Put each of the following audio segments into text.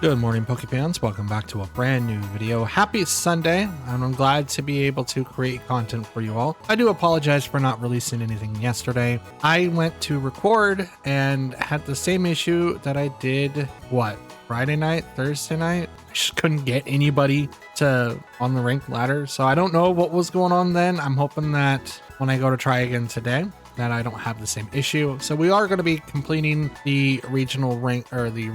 Good morning, Pokefans. Welcome back to a brand new video. Happy Sunday, and I'm glad to be able to create content for you all. I do apologize for not releasing anything yesterday. I went to record and had the same issue that I did, Friday night, Thursday night? I just couldn't get anybody on the rank ladder, so I don't know what was going on then. I'm hoping that when I go to try again today, that I don't have the same issue. So we are going to be completing the regional rank, or the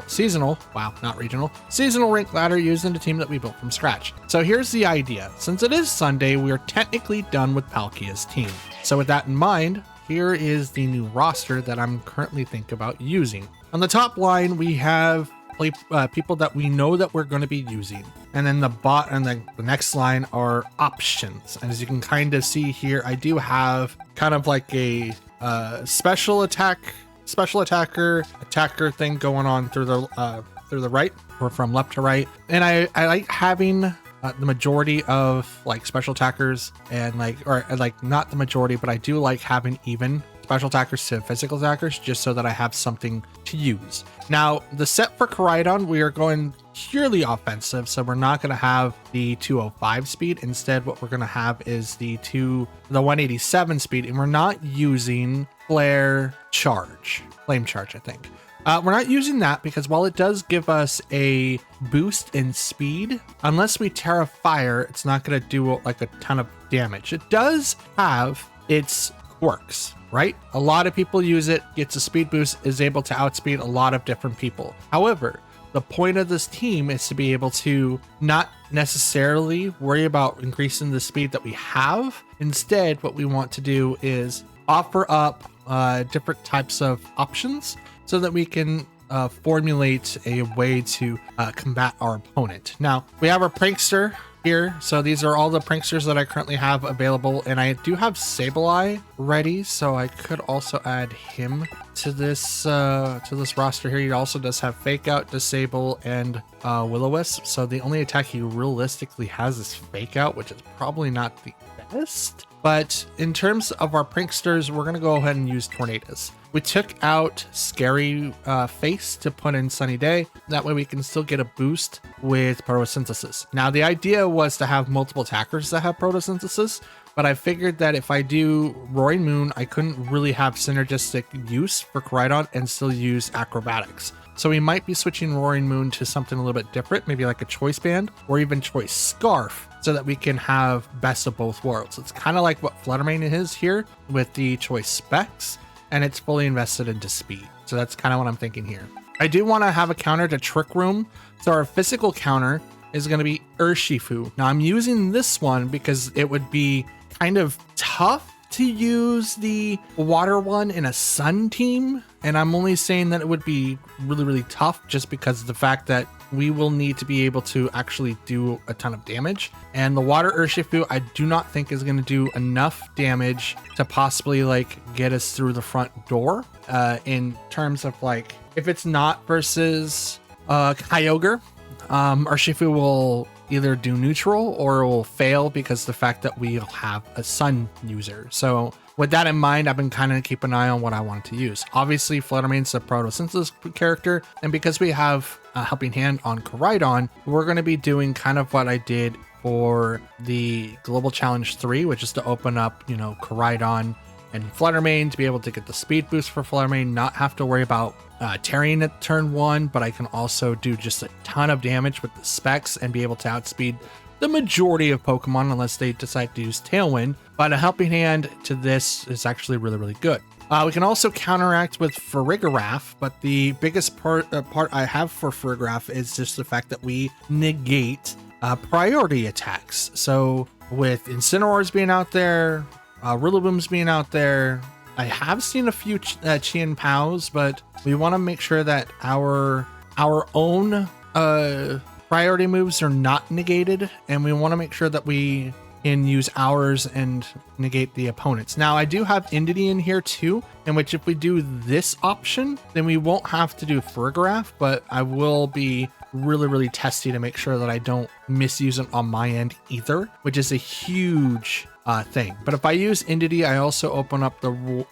seasonal rank ladder using the team that we built from scratch. So here's the idea. Since it is Sunday, we are technically done with Palkia's team. So with that in mind, here is the new roster that I'm currently thinking about using. On the top line, we have people that we know that we're going to be using, and then the next line are options. And as you can kind of see here, I do have kind of like a special attacker thing going on through the right, or from left to right. And I like having the majority of like special attackers, and not the majority, but I do like having even special attackers to physical attackers, just so that I have something to use. Now, the set for Koraidon, we are going purely offensive, so we're not going to have the 205 speed. Instead, what we're going to have is the 187 speed, and we're not using flame charge, I think. We're not using that because while it does give us a boost in speed, unless we Terra Fire, it's not going to do like a ton of damage. It does have its quirks, right? A lot of people use it, gets a speed boost, is able to outspeed a lot of different people. However, the point of this team is to be able to not necessarily worry about increasing the speed that we have. Instead, what we want to do is offer up different types of options so that we can formulate a way to combat our opponent. Now, we have our prankster here. So these are all the pranksters that I currently have available, and I do have Sableye ready, so I could also add him to this roster here. He also does have Fake Out, Disable, and Will-O-Wisp. So the only attack he realistically has is Fake Out, which is probably not the best. But in terms of our pranksters, we're going to go ahead and use Tornadus. We took out Scary Face to put in Sunny Day. That way we can still get a boost with Photosynthesis. Now, the idea was to have multiple attackers that have Photosynthesis, but I figured that if I do Roaring Moon, I couldn't really have synergistic use for Koraidon and still use Acrobatics. So we might be switching Roaring Moon to something a little bit different, maybe like a Choice Band or even Choice Scarf, so that we can have best of both worlds. It's kind of like what Fluttermane is here with the Choice Specs, and it's fully invested into speed. So that's kind of what I'm thinking here. I do want to have a counter to Trick Room. So our physical counter is going to be Urshifu. Now I'm using this one because it would be kind of tough to use the water one in a sun team, and I'm only saying that it would be really tough just because of the fact that we will need to be able to actually do a ton of damage, and the water Urshifu I do not think is going to do enough damage to possibly like get us through the front door. In terms of like, if it's not versus Kyogre, Urshifu will either do neutral or it will fail because the fact that we have a sun user. So with that in mind, I've been kind of keeping an eye on what I want to use. Obviously, Fluttermane's the Photosynthesis character, and because we have a Helping Hand on Koraidon, we're going to be doing kind of what I did for the Global Challenge 3, which is to open up, Koraidon and Fluttermane to be able to get the speed boost for Fluttermane, not have to worry about tearing at turn 1, but I can also do just a ton of damage with the specs and be able to outspeed the majority of Pokemon unless they decide to use Tailwind. But a Helping Hand to this is actually really good. We can also counteract with Farigiraf, but the biggest part I have for Farigiraf is just the fact that we negate priority attacks. So with Incineroars being out there, Rillabooms being out there, I have seen a few Chien Pows, but we want to make sure that our own priority moves are not negated, and we want to make sure that we can use ours and negate the opponents. Now, I do have Indity in here too, in which if we do this option, then we won't have to do Farigiraf, but I will be really testy to make sure that I don't misuse it on my end either, which is a huge thing. But if I use Indity, I also open up the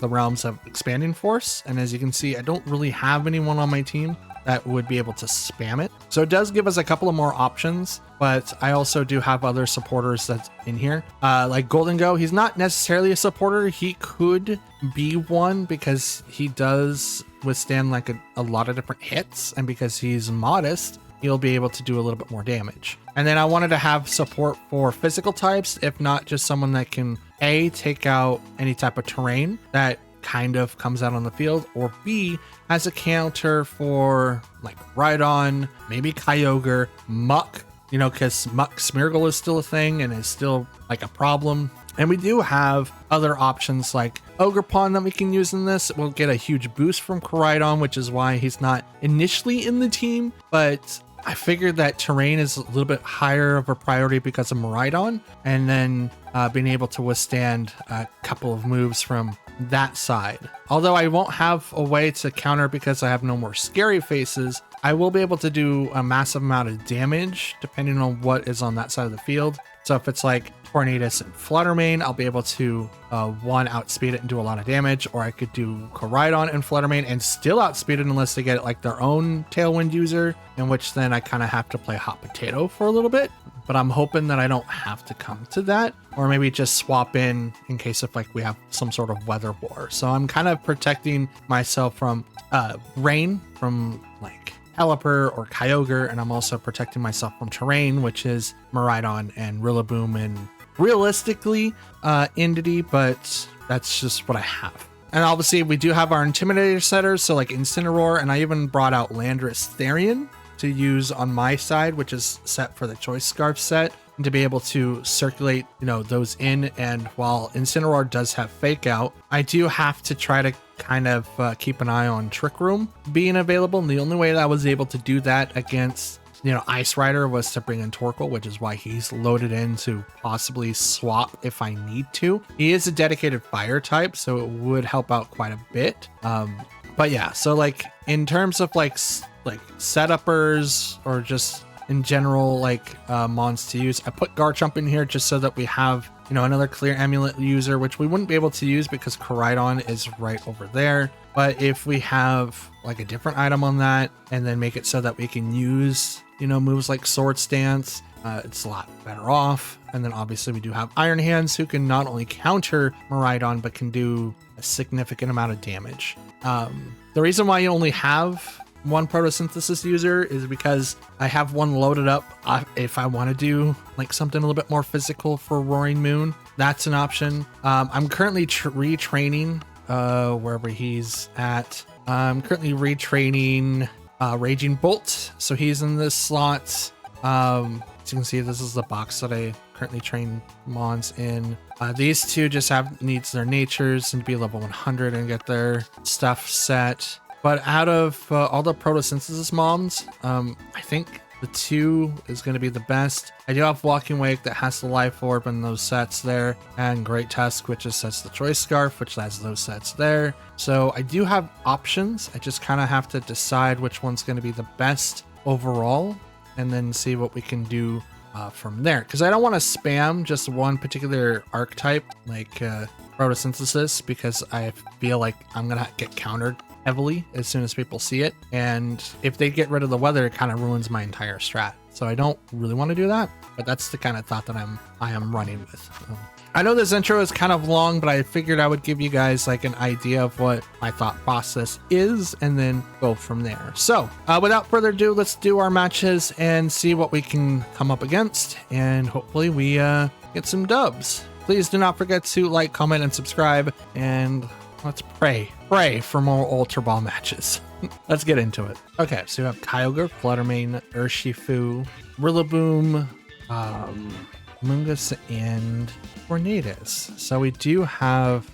realms of Expanding Force, and as you can see, I don't really have anyone on my team that would be able to spam it. So it does give us a couple of more options, but I also do have other supporters that's in here. Like Golden Go, he's not necessarily a supporter. He could be one because he does withstand like a lot of different hits, and because he's modest, he'll be able to do a little bit more damage. And then I wanted to have support for physical types, if not just someone that can A, take out any type of terrain that kind of comes out on the field, or B, has a counter for like Rhydon, maybe Kyogre, Muck, you know, because Muck Smeargle is still a thing and is still like a problem. And we do have other options like Ogerpon that we can use in this. We'll get a huge boost from Koraidon, which is why he's not initially in the team, but I figured that terrain is a little bit higher of a priority because of Miraidon, and then being able to withstand a couple of moves from that side. Although I won't have a way to counter because I have no more scary faces, I will be able to do a massive amount of damage depending on what is on that side of the field. So if it's like Tornadus and Fluttermane, I'll be able to one, outspeed it and do a lot of damage, or I could do Koraidon and Fluttermane and still outspeed it unless they get like their own Tailwind user, in which then I kind of have to play hot potato for a little bit. But I'm hoping that I don't have to come to that, or maybe just swap in case if like we have some sort of weather war. So I'm kind of protecting myself from rain, from like Pelipper or Kyogre, and I'm also protecting myself from terrain, which is Miraidon and Rillaboom and realistically Entity, but that's just what I have. And obviously we do have our Intimidator setters, so like Incineroar, and I even brought out Landorus Therian to use on my side, which is set for the Choice Scarf set, and to be able to circulate, you know, those in. And while Incineroar does have Fake Out, I do have to try to kind of keep an eye on Trick Room being available. And the only way that I was able to do that against, you know, Ice Rider was to bring in Torkoal, which is why he's loaded in to possibly swap if I need to. He is a dedicated fire type, so it would help out quite a bit. But yeah, so like in terms of like setuppers or just in general like mons to use, I put Garchomp in here just so that we have, you know, another clear amulet user, which we wouldn't be able to use because Koraidon is right over there. But if we have like a different item on that and then make it so that we can use, you know, moves like Sword Stance, it's a lot better off. And then obviously we do have Iron Hands, who can not only counter Miraidon but can do a significant amount of damage. The reason why you only have one photosynthesis user is because I have one loaded up if I want to do like something a little bit more physical for Roaring Moon. That's an option. I'm currently retraining wherever he's at. I'm currently retraining Raging Bolt, so he's in this slot. As you can see, this is the box that I currently train mons in. These two just needs their natures and be level 100 and get their stuff set. But out of all the photosynthesis mons, I think the 2 is going to be the best. I do have Walking Wake that has the Life Orb and those sets there, and Great Tusk, which just sets the Choice Scarf, which has those sets there. So I do have options. I just kind of have to decide which one's going to be the best overall, and then see what we can do from there. Because I don't want to spam just one particular archetype like photosynthesis, because I feel like I'm going to get countered heavily as soon as people see it, and if they get rid of the weather, it kind of ruins my entire strat. So I don't really want to do that, but that's the kind of thought that I am running with. I know this intro is kind of long, but I figured I would give you guys like an idea of what my thought process is and then go from there. So without further ado, let's do our matches and see what we can come up against, and hopefully we get some dubs. Please do not forget to like, comment, and subscribe, and let's pray for more Ultra Ball matches. Let's get into it. Okay, so we have Kyogre, Fluttermane, Urshifu, Rillaboom, Mungus, and Tornadus. So we do have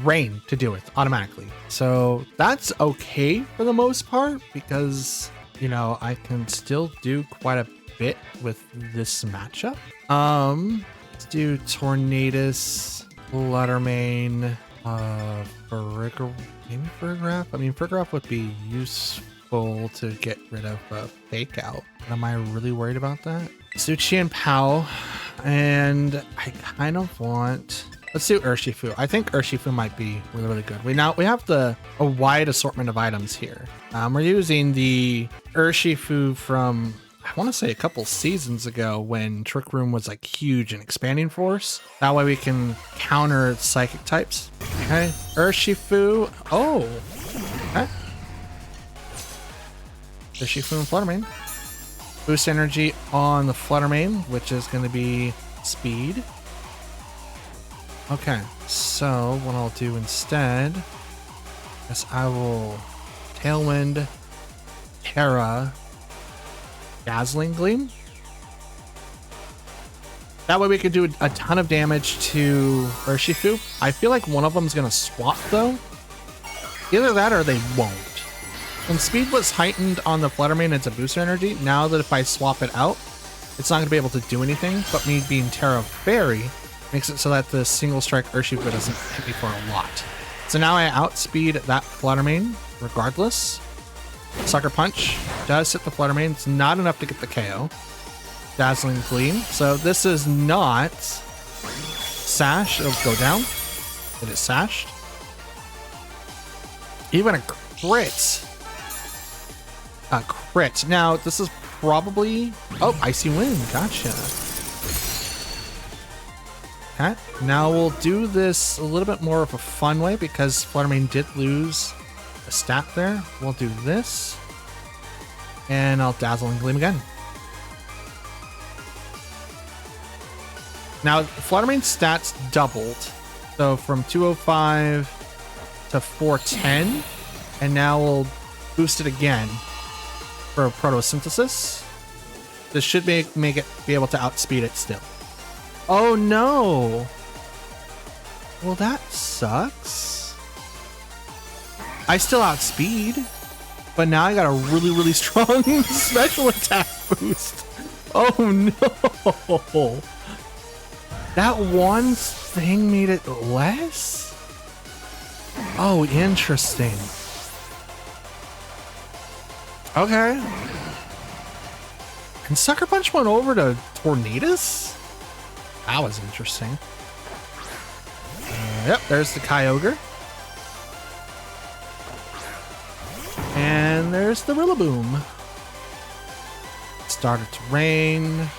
rain to deal with automatically. So that's okay for the most part, because, you know, I can still do quite a bit with this matchup. Let's do Tornadus, Fluttermane, maybe Farigiraf. I mean, Farigiraf would be useful to get rid of Fake Out. But am I really worried about that? Suchi and Pow, and I kind of want Let's do Urshifu. I think Urshifu might be really, really good. We have a wide assortment of items here. We're using the Urshifu from, I want to say, a couple seasons ago when Trick Room was like huge and expanding force. That way we can counter psychic types. Okay, Urshifu. Oh, okay. Urshifu and Fluttermane. Boost energy on the Fluttermane, which is going to be speed. Okay, so what I'll do instead is I will Tailwind, Terra, Dazzling Gleam. That way we could do a ton of damage to Urshifu. I feel like one of them is going to swap though. Either that or they won't. When speed was heightened on the Fluttermane, it's a booster energy. Now that if I swap it out, it's not going to be able to do anything, but me being Terra Fairy makes it so that the single strike Urshifu doesn't hit me for a lot. So now I outspeed that Fluttermane regardless. Sucker Punch does hit the Fluttermane. It's not enough to get the KO. Dazzling Gleam. So this is not Sash. It'll go down. It is sashed. Even a crit. A crit. Now this is probably... Oh, Icy Wind. Gotcha. Okay, now we'll do this a little bit more of a fun way because Fluttermane did lose a stat there. We'll do this. And I'll Dazzle and Gleam again. Now, Fluttermane's stats doubled. So from 205 to 410. And now we'll boost it again for Photosynthesis. This should make it be able to outspeed it still. Oh no! Well, that sucks. I still outspeed, but now I got a really, really strong special attack boost. Oh no! That one thing made it less? Oh, interesting. Okay. And Sucker Punch went over to Tornadus? That was interesting. Yep, there's the Kyogre. And there's the Rillaboom. It started to rain.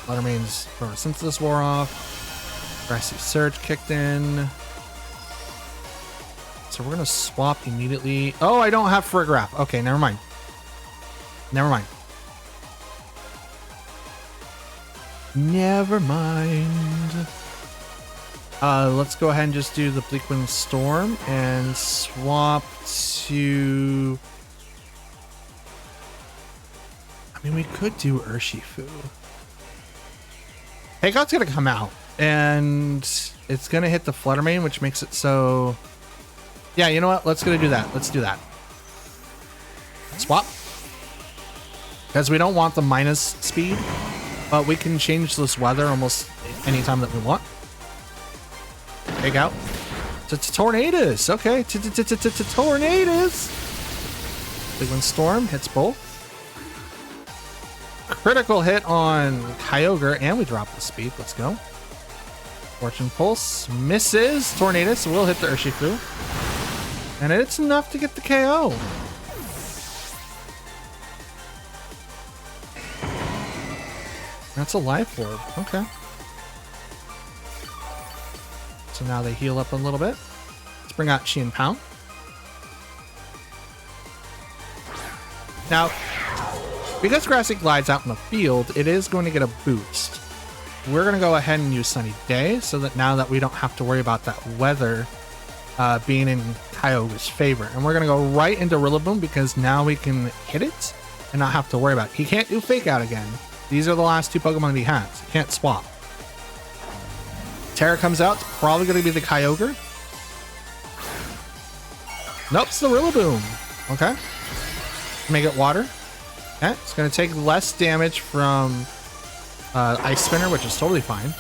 Fluttermane's Photosynthesis wore off. Grassy Surge kicked in. So we're going to swap immediately. Oh, I don't have Farigiraf. Okay, never mind. Never mind. Never mind. Let's go ahead and just do the Bleakwind Storm and swap to... I mean, we could do Urshifu. Takeout's gonna come out, and it's gonna hit the Fluttermane, which makes it so... Yeah, you know what? Let's do that. Let's do that. Swap. Because we don't want the minus speed. But we can change this weather almost anytime that we want. Take out. Tornadus. Okay. Tornadus. Bleakwind Storm hits both. Critical hit on Kyogre, and we drop the speed. Let's go. Fortune Pulse misses. Tornadus will hit the Urshifu. And it's enough to get the KO. That's a life orb. Okay. So now they heal up a little bit. Let's bring out Chi and Pound. Now, because Grassy glides out in the field, it is going to get a boost. We're going to go ahead and use Sunny Day so that now that we don't have to worry about that weather being in Kyogre's favor. And we're going to go right into Rillaboom because now we can hit it and not have to worry about it. He can't do Fake Out again. These are the last two Pokemon he has. He can't swap. Terra comes out. It's probably going to be the Kyogre. Nope, it's the Rillaboom. Okay. Make it water. Okay, it's going to take less damage from Ice Spinner, which is totally fine.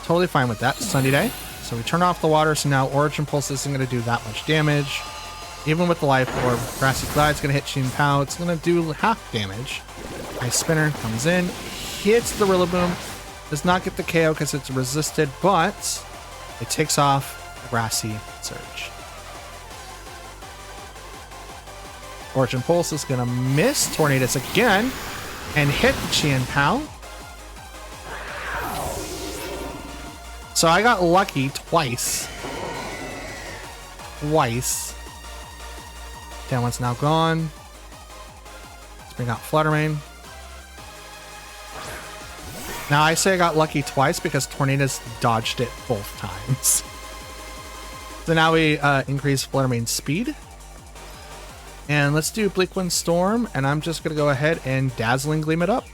Totally fine with that. Sunny Day. So we turn off the water, so now Origin Pulse isn't going to do that much damage. Even with the Life Orb, Grassy Glide's going to hit Shin Pow. It's going to do half damage. Ice Spinner comes in, hits the Rillaboom, Does not get the KO because it's resisted, but it takes off Grassy Surge. Origin Pulse is going to miss Tornadus again and hit the Chien Pao. So I got lucky twice. That one's now gone. Let's bring out Flutter Mane. Now I say I got lucky twice because Tornadus dodged it both times. So now we increase Flutter Mane's speed. And let's do Bleak Wind Storm, and I'm just going to go ahead and Dazzling Gleam it up.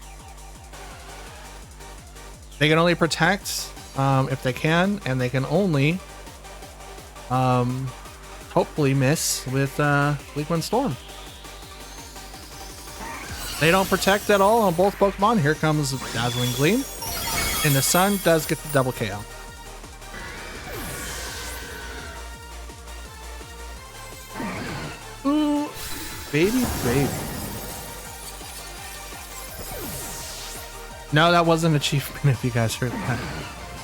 They can only protect if they can, and they can only hopefully miss with Bleak Wind Storm. They don't protect at all on both Pokemon. Here comes Dazzling Gleam, and the Sun does get the double KO. Ooh, baby. No, that wasn't an achievement if you guys heard that.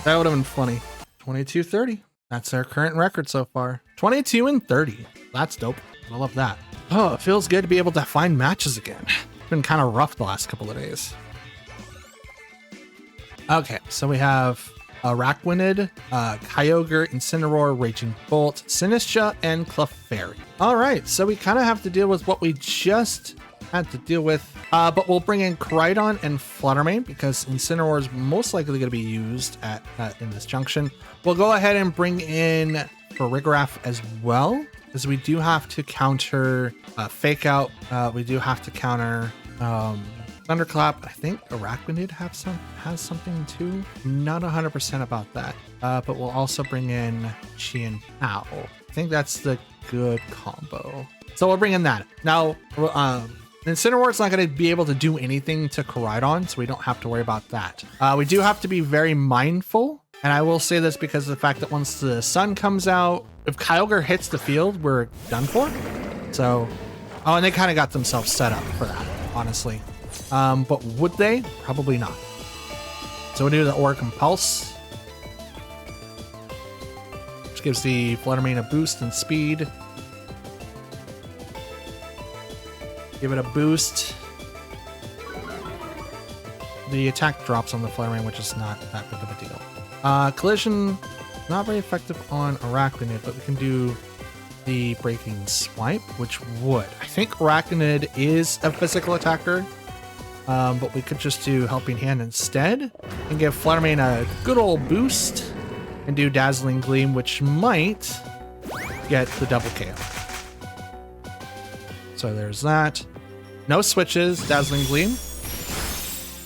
That would have been funny. 22-30. That's our current record so far. 22-30. That's dope. I love that. Oh, it feels good to be able to find matches again. It's been kind of rough the last couple of days. Okay, so we have Araquanid, Kyogre, Incineroar, Raging Bolt, Sinistcha, and Clefairy. All right, so we kind of have to deal with what we just had to deal with, but we'll bring in Koraidon and Flutter Mane because Incineroar is most likely going to be used at in this junction. We'll go ahead and bring in Farigiraf as well, because we do have to counter Fake Out. We do have to counter Thunderclap. I think Araquanid has something too. I'm not 100% about that, but we'll also bring in Chien Pao. I think that's the good combo. So we'll bring in that. Now, Incineroar's not going to be able to do anything to Koraidon, so we don't have to worry about that. We do have to be very mindful, and I will say this because of the fact that once the sun comes out, if Kyogre hits the field, we're done for. So, oh, and they kind of got themselves set up for that, honestly. But would they? Probably not. So we'll do the Aura Compulse, which gives the Flutter Mane a boost in speed. Give it a boost. The attack drops on the Flutter Mane, which is not that big of a deal. Collision, not very effective on Araquanid, but we can do the Breaking Swipe, which would. I think Araquanid is a physical attacker, but we could just do Helping Hand instead and give Flutter Mane a good old boost and do Dazzling Gleam, which might get the double KO. So there's that. No switches. Dazzling Gleam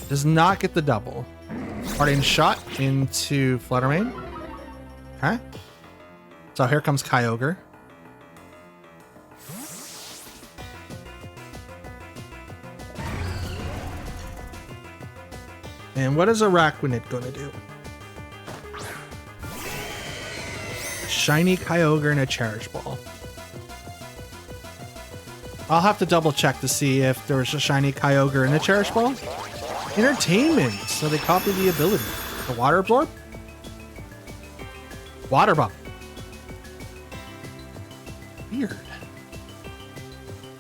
does not get the double. Parting Shot into Flutter Mane. Okay. So here comes Kyogre. And what is Araquanid going to do? Shiny Kyogre and a Cherish Ball. I'll have to double check to see if there was a shiny Kyogre in the Cherish Ball. Entertainment. So they copy the ability. The Water Absorb? Water Bubble. Weird.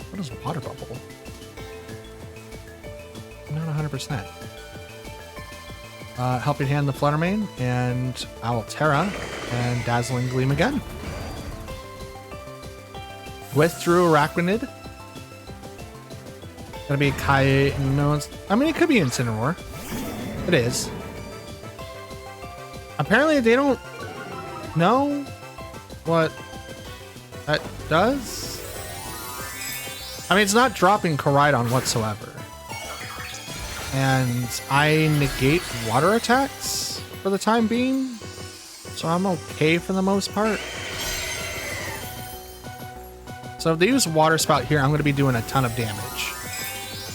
What is Water Bubble? I'm not 100%. Helping Hand the Flutter Mane and Alterra and Dazzling Gleam again. Withdrew Araquanid. Gonna be no, it could be Incineroar. It is. Apparently they don't know what that does. I mean, it's not dropping Koraidon whatsoever. And I negate water attacks for the time being, so I'm okay for the most part. So if they use Water Spout here, I'm going to be doing a ton of damage.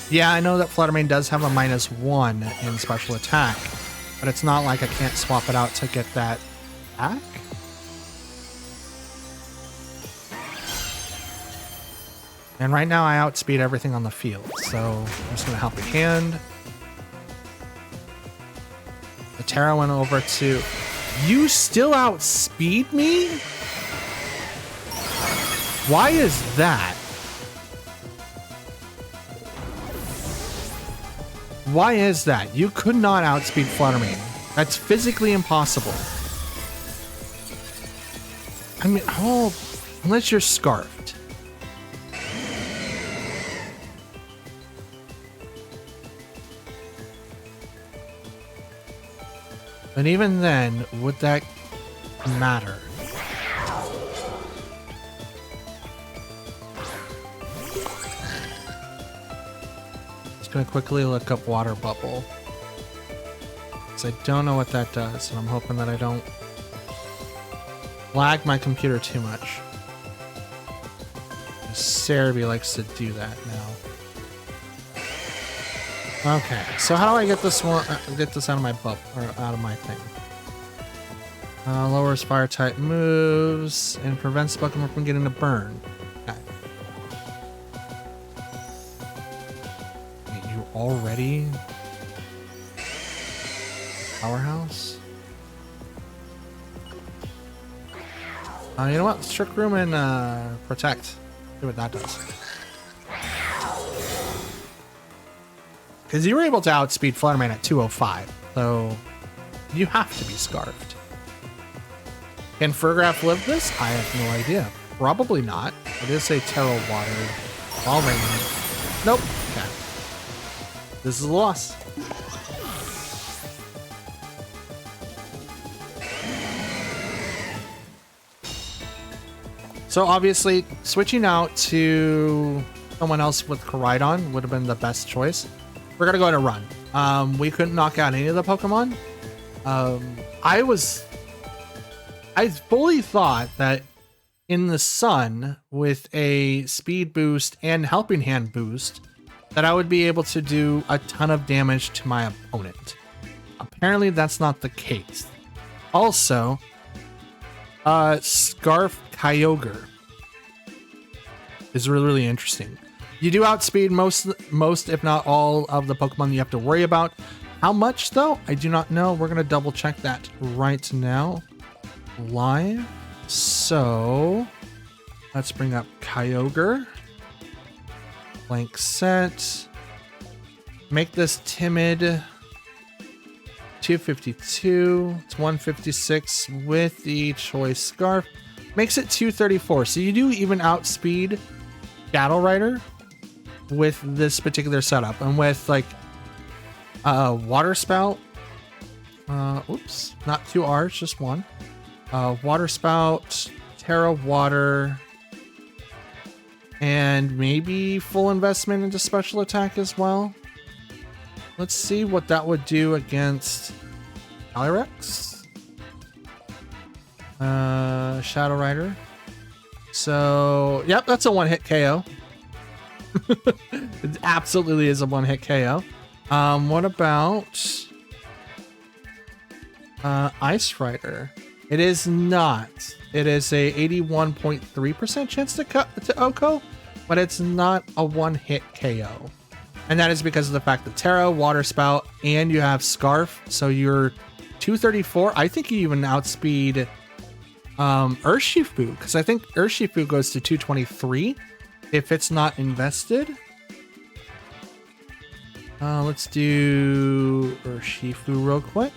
Yeah, I know that Flutter Mane does have a -1 in special attack, but it's not like I can't swap it out to get that back. And right now I outspeed everything on the field, so I'm just going to Helping Hand. The Terra went over to... You still outspeed me? Why is that? Why is that? You could not outspeed Fluttermane. That's physically impossible. I mean, oh, unless you're scarfed. And even then, would that matter? Just gonna quickly look up water bubble. Because I don't know what that does, and I'm hoping that I don't lag my computer too much. Cerebi likes to do that now. Okay, so how do I get this one? Get this out of my bubble or out of my thing? Lowers fire type moves and prevents Pokemon from getting a burn. Okay. Wait, you already powerhouse? You know what? Trick Room and Protect. See what that does. Because you were able to outspeed Fluttermane at 205, so you have to be scarfed. Can Furgraf live this? I have no idea. Probably not. It is a Terra Water. Ball Rain. Nope. Okay. This is a loss. So obviously, switching out to someone else with Koraidon would have been the best choice. We're gonna go ahead and run. We couldn't knock out any of the Pokemon. I fully thought that in the sun with a speed boost and helping hand boost that I would be able to do a ton of damage to my opponent. Apparently that's not the case. Also, Scarf Kyogre is really, really interesting. You do outspeed most, if not all, of the Pokemon you have to worry about. How much, though? I do not know. We're going to double check that right now. Live. So, let's bring up Kyogre. Blank set. Make this timid. 252. It's 156 with the Choice Scarf. Makes it 234. So you do even outspeed Battle Rider with this particular setup, and with like Water Spout, oops, not 2 R's, just 1. Water Spout, Terra Water, and maybe full investment into special attack as well. Let's see what that would do against Calyrex, Shadow Rider. So yep, that's a one-hit KO. It absolutely is a one-hit KO. What about Ice Rider? It is not. It is a 81.3% chance to OHKO, but it's not a one-hit KO. And that is because of the fact that Terra, Water Spout, and you have Scarf. So you're 234. I think you even outspeed Urshifu, because I think Urshifu goes to 223 if it's not invested. Let's do Urshifu real quick.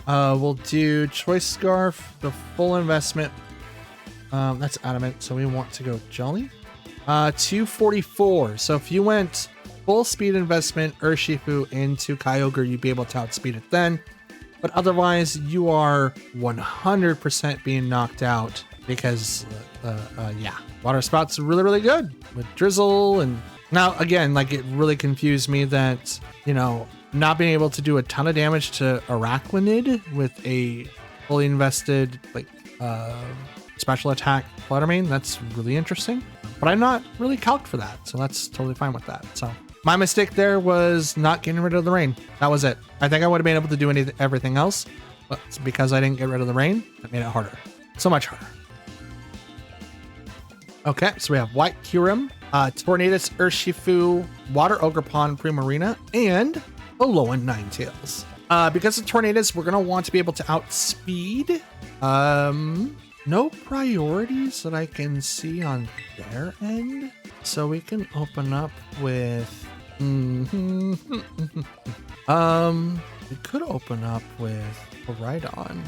We'll do Choice Scarf, the full investment. That's adamant, so we want to go Jolly. 244. So if you went full speed investment Urshifu into Kyogre, you'd be able to outspeed it then. But otherwise, you are 100% being knocked out because, yeah, Water Spout's really, really good with Drizzle. And now, again, like, it really confused me that, you know, not being able to do a ton of damage to Araquanid with a fully invested, like, special attack Fluttermane. That's really interesting. But I'm not really calced for that, so that's totally fine with that. So my mistake there was not getting rid of the rain. That was it. I think I would have been able to do everything else, but it's because I didn't get rid of the rain, that made it harder. So much harder. Okay, so we have White Kyurem, Tornadus, Urshifu, Water Ogerpon, Primarina, and Alolan Ninetales. Because of tornadoes, we're gonna want to be able to outspeed. No priorities that I can see on their end. So we can open up with we could open up with Rhydon,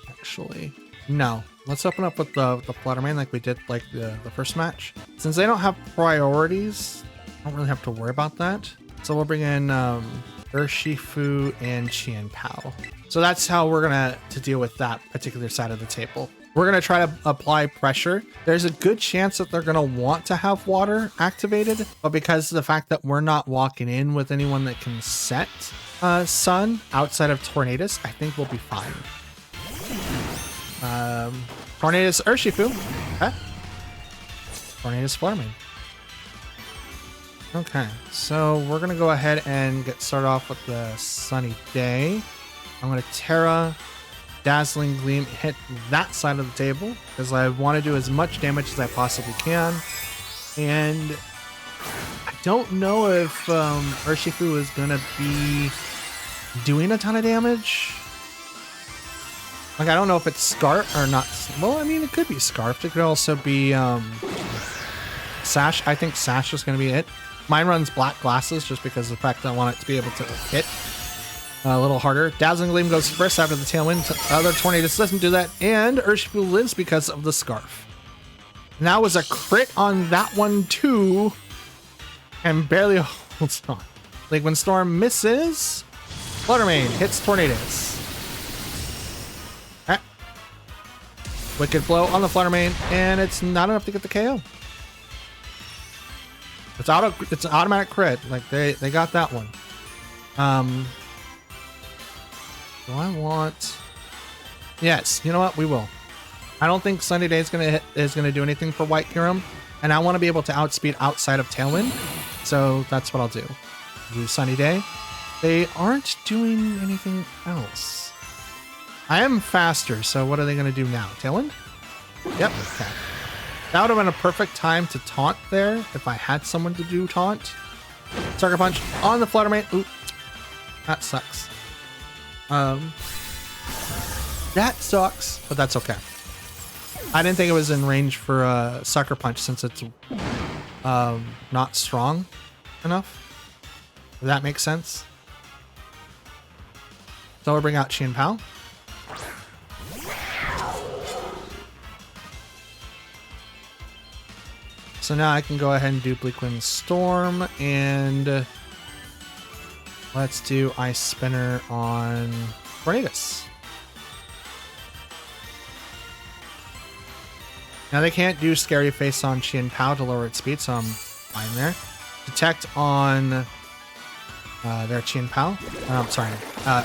actually. No, let's open up with the Fluttermane like we did like the first match. Since they don't have priorities, I don't really have to worry about that. So we'll bring in Urshifu and Qianpao. So that's how we're gonna deal with that particular side of the table. We're gonna try to apply pressure. There's a good chance that they're gonna want to have water activated, but because of the fact that we're not walking in with anyone that can set sun outside of Tornadus, I think we'll be fine. Tornadus Urshifu. Okay. Tornadus Fluttermane. Okay, so we're gonna go ahead and get started off with the Sunny Day. I'm gonna Terra, Dazzling Gleam, hit that side of the table because I want to do as much damage as I possibly can. And I don't know if Urshifu is gonna be doing a ton of damage. Like, I don't know if it's Scarf or not. Well, I mean, it could be Scarf. It could also be Sash. I think Sash is going to be it. Mine runs Black Glasses just because of the fact that I want it to be able to hit a little harder. Dazzling Gleam goes first after the Tailwind. Other Tornadus doesn't do that. And Urshifu lives because of the Scarf. And that was a crit on that one too. And barely holds on. Like when Storm misses, Fluttermane hits Tornadus. Wicked Blow on the Fluttermane, and it's not enough to get the KO. It's an automatic crit. Like they got that one. Do I want? Yes. You know what? We will. I don't think Sunny Day is gonna do anything for White Kyurem, and I want to be able to outspeed outside of Tailwind, so that's what I'll do. Do Sunny Day. They aren't doing anything else. I am faster, so what are they going to do now? Tailwind? Yep. Okay. That would have been a perfect time to taunt there if I had someone to do taunt. Sucker Punch on the Fluttermane. Ooh. That sucks. That sucks, but that's okay. I didn't think it was in range for a Sucker Punch since it's not strong enough. Does that make sense? So we'll bring out Qianpao. So now I can go ahead and do Bleakwind Storm, and let's do Ice Spinner on Tornadus. Now they can't do Scary Face on Qianpao to lower its speed, so I'm fine there. Detect on their Qianpao. I'm sorry,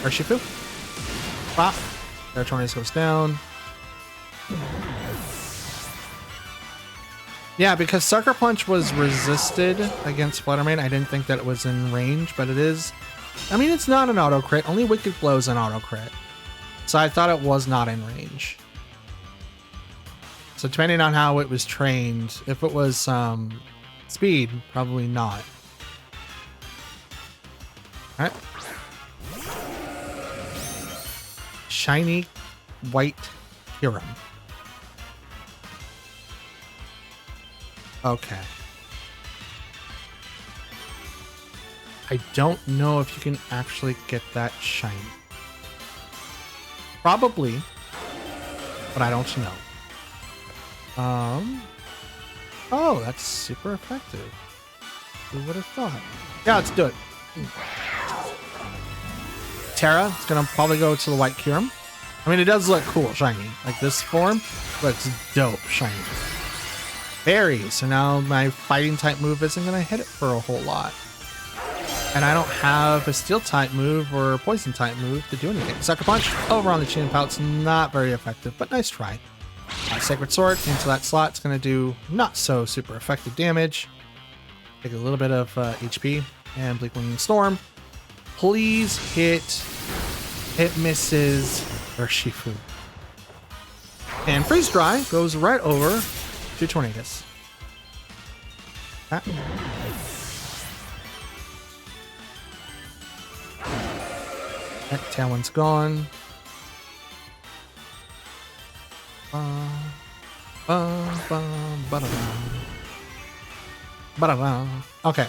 Urshifu. Pop. Their Tornadus goes down. Yeah, because Sucker Punch was resisted against Fluttermane, I didn't think that it was in range, but it is. I mean, it's not an auto crit. Only Wicked Blow is an auto crit. So I thought it was not in range. So depending on how it was trained, if it was speed, probably not. Alright. Shiny White Kyurem. Okay. I don't know if you can actually get that shiny. Probably, but I don't know. Oh, that's super effective. Who would have thought? Yeah, let's do it. Terra, it's gonna probably go to the White Kyurem. I mean, it does look cool, shiny. Like this form looks dope, shiny. Fairy, so now my fighting type move isn't going to hit it for a whole lot. And I don't have a steel type move or a poison type move to do anything. Sucker Punch over on the Qianpao. It's not very effective, but nice try. Sacred Sword into that slot. It's going to do not so super effective damage. Take a little bit of HP. And Bleakwind Storm. Please hit. It misses Urshifu. And Freeze Dry goes right over to Tornadus. That Tailwind's gone. Okay.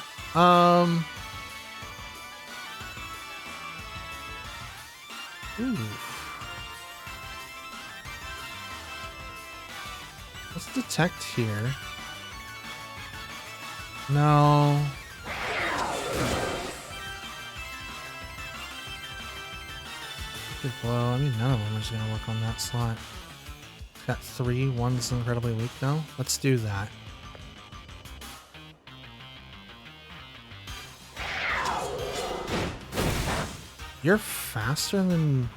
Ooh. Let's detect here. No. Good blow. I mean, none of them is going to work on that slot. Got 3. One's incredibly weak though. Let's do that. You're faster than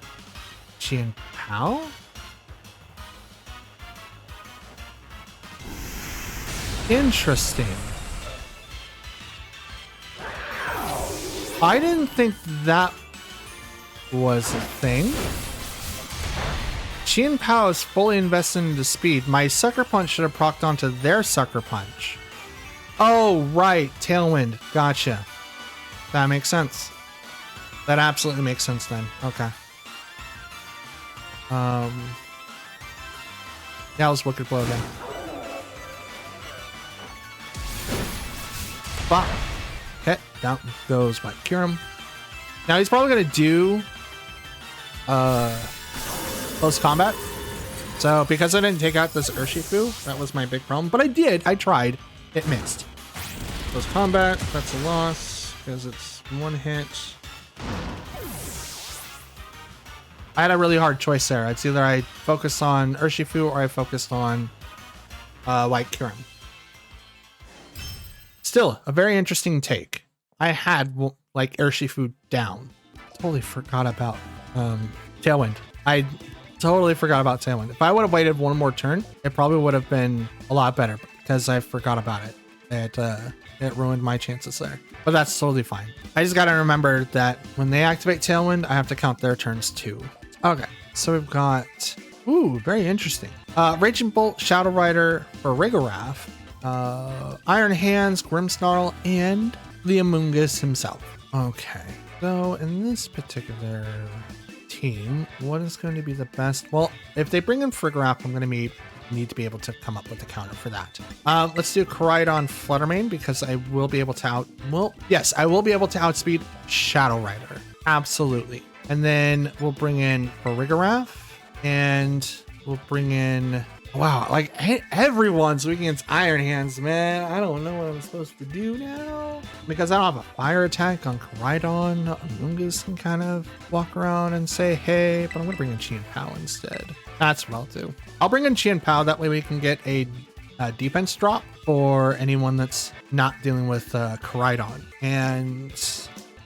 Chien Pao? Interesting. I didn't think that was a thing. Chien Pao is fully invested into speed. My Sucker Punch should have procced onto their Sucker Punch. Oh, right. Tailwind. Gotcha. That makes sense. That absolutely makes sense then. Okay. That was Wicked Blow then. Bop. Okay, down goes my Kyurem. Now he's probably gonna do close combat. So because I didn't take out this Urshifu, that was my big problem. But I did, I tried. It missed. Close combat, that's a loss because it's one hit. I had a really hard choice there. It's either I focused on Urshifu or I focused on White Kyurem. Still, a very interesting take. I had like Urshifu down. Totally forgot about Tailwind. I totally forgot about Tailwind. If I would have waited one more turn, it probably would have been a lot better because I forgot about it. It ruined my chances there. But that's totally fine. I just gotta remember that when they activate Tailwind, I have to count their turns too. Okay, so we've got, ooh, very interesting. Raging Bolt, Shadow Rider for Rigorath, Iron Hands, Grimmsnarl, and the Amoonguss himself. Okay, so in this particular team, what is going to be the best? Well, if they bring in Frigoraph, I'm going to need to be able to come up with a counter for that. Let's do Koraidon Fluttermane because I will be able to I will be able to outspeed Shadow Rider. Absolutely. And then we'll bring in Rigorath and we'll bring in, wow, like everyone's weak against Iron Hands, man. I don't know what I'm supposed to do now because I don't have a fire attack on Koraidon. Amoonguss can kind of walk around and say, hey, but I'm gonna bring in Chien Pao instead. That's what I'll do. I'll bring in Chien Pao. That way we can get a defense drop for anyone that's not dealing with Koraidon. And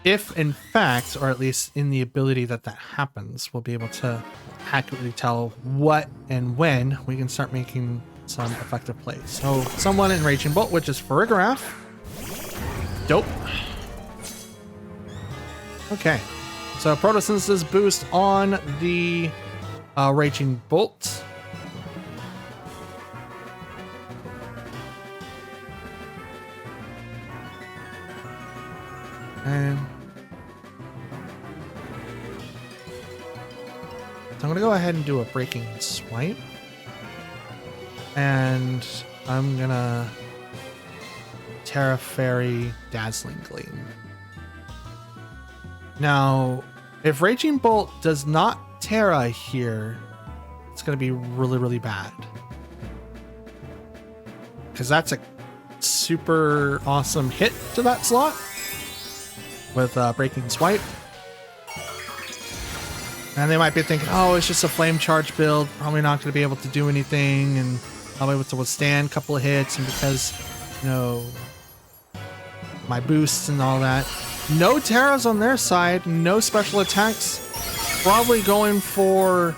if in fact, or at least in the ability that happens, we'll be able to accurately tell what and when we can start making some effective plays. So someone in Raging Bolt, which is for Rigorath. Dope. Okay. So Photosynthesis boost on the Raging Bolt. And so I'm going to go ahead and do a Breaking Swipe. And I'm going to Terra Fairy Dazzling Gleam. Now, if Raging Bolt does not Terra here, it's going to be really, really bad. Because that's a super awesome hit to that slot with Breaking Swipe. And they might be thinking, oh, it's just a Flame Charge build, probably not going to be able to do anything, and I'll be able to withstand a couple of hits, and because, you know, my boosts and all that. No Terras on their side, no special attacks. Probably going for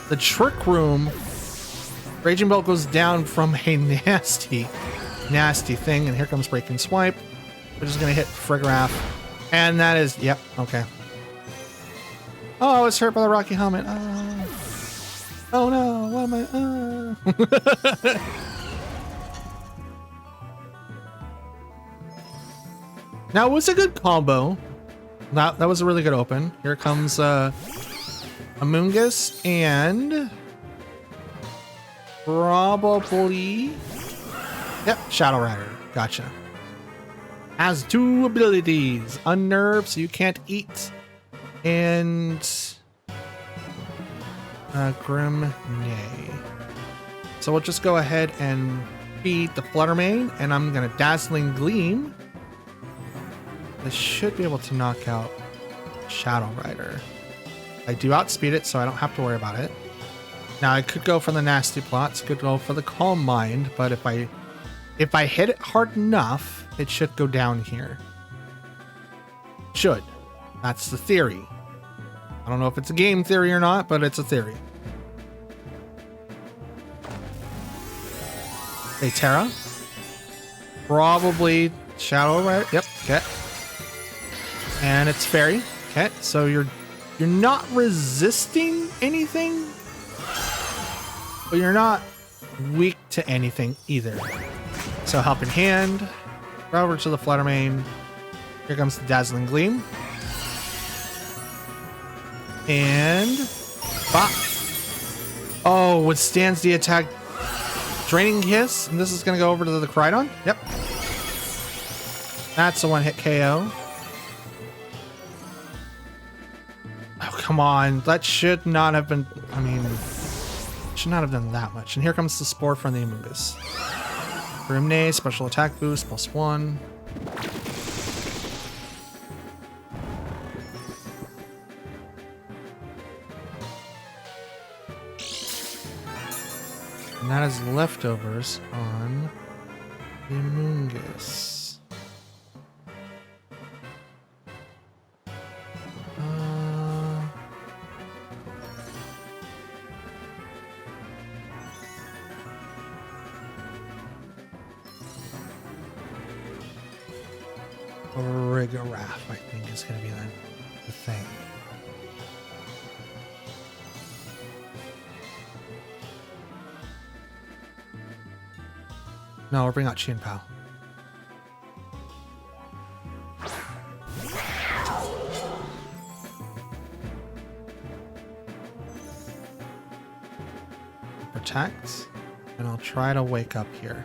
the Trick Room. Raging Bolt goes down from a nasty thing, and here comes Breaking Swipe, which is going to hit Frigoraph. And that is, yep, okay. Oh, I was hurt by the Rocky Helmet. Oh no, what am I? Now, it was a good combo. That was a really good open. Here comes Amoonguss and probably, yep, Shadow Rider. Gotcha. Has 2 abilities: Unnerve, so you can't eat, and Grim Nay. So we'll just go ahead and beat the Fluttermane, and I'm gonna Dazzling Gleam. This should be able to knock out Shadow Rider. I do outspeed it, so I don't have to worry about it. Now I could go for the Nasty Plots, could go for the Calm Mind, but if I hit it hard enough, it should go down here. Should. That's the theory. I don't know if it's a game theory or not, but it's a theory. Hey, Terra. Probably Shadow Rider. Yep, okay. And it's Fairy. Okay, so you're not resisting anything, but you're not weak to anything either. So Helping Hand, go over to the Fluttermane. Here comes the Dazzling Gleam. And bop. Oh, withstands the attack. Draining Kiss, and this is gonna go over to the Crydon. Yep. That's a one-hit KO. Oh, come on. That should not have been, I mean, should not have done that much. And here comes the Spore from the Amoonguss. Grimnay, special attack boost, +1. And that is leftovers on the Amoonguss. Rigoraph, I think, is going to be the thing. No, we'll bring out Chien Pao. Protect, and I'll try to wake up here.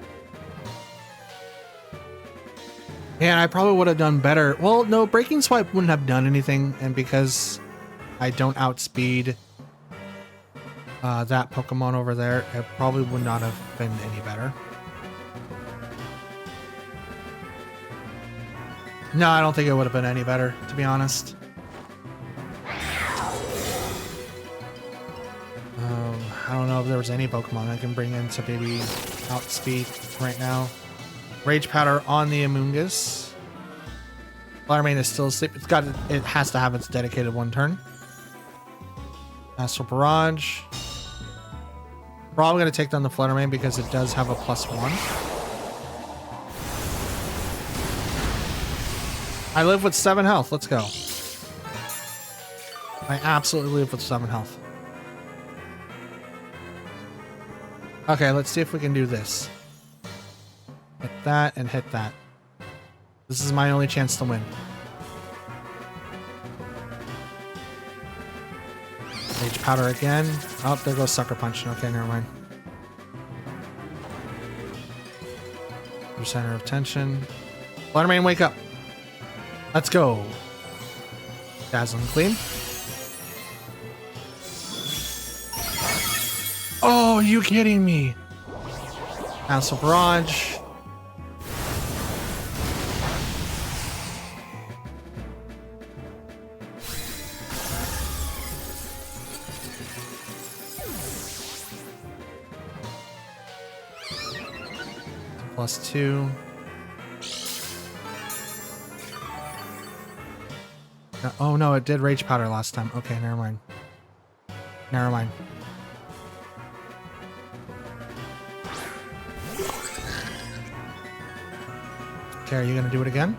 And I probably would have done better. Well, no, Breaking Swipe wouldn't have done anything, and because I don't outspeed that Pokemon over there, it probably would not have been any better. No, I don't think it would have been any better, to be honest. I don't know if there was any Pokemon I can bring in to maybe outspeed right now. Rage Powder on the Amoonguss. Fluttermane is still asleep. It has to have its dedicated 1 turn. Astral Barrage. Probably going to take down the Fluttermane because it does have a +1. I live with 7 health. Let's go. I absolutely live with 7 health. Okay, let's see if we can do this. Hit that and hit that. This is my only chance to win. Rage Powder again. Oh, there goes Sucker Punch. Okay, never mind. Your center of tension. Fluttermane, wake up. Let's go. Dazzling Gleam. Oh, are you kidding me? Astral Barrage. +2. No, oh no, it did Rage Powder last time. Okay, never mind. Never mind. Okay, are you gonna do it again?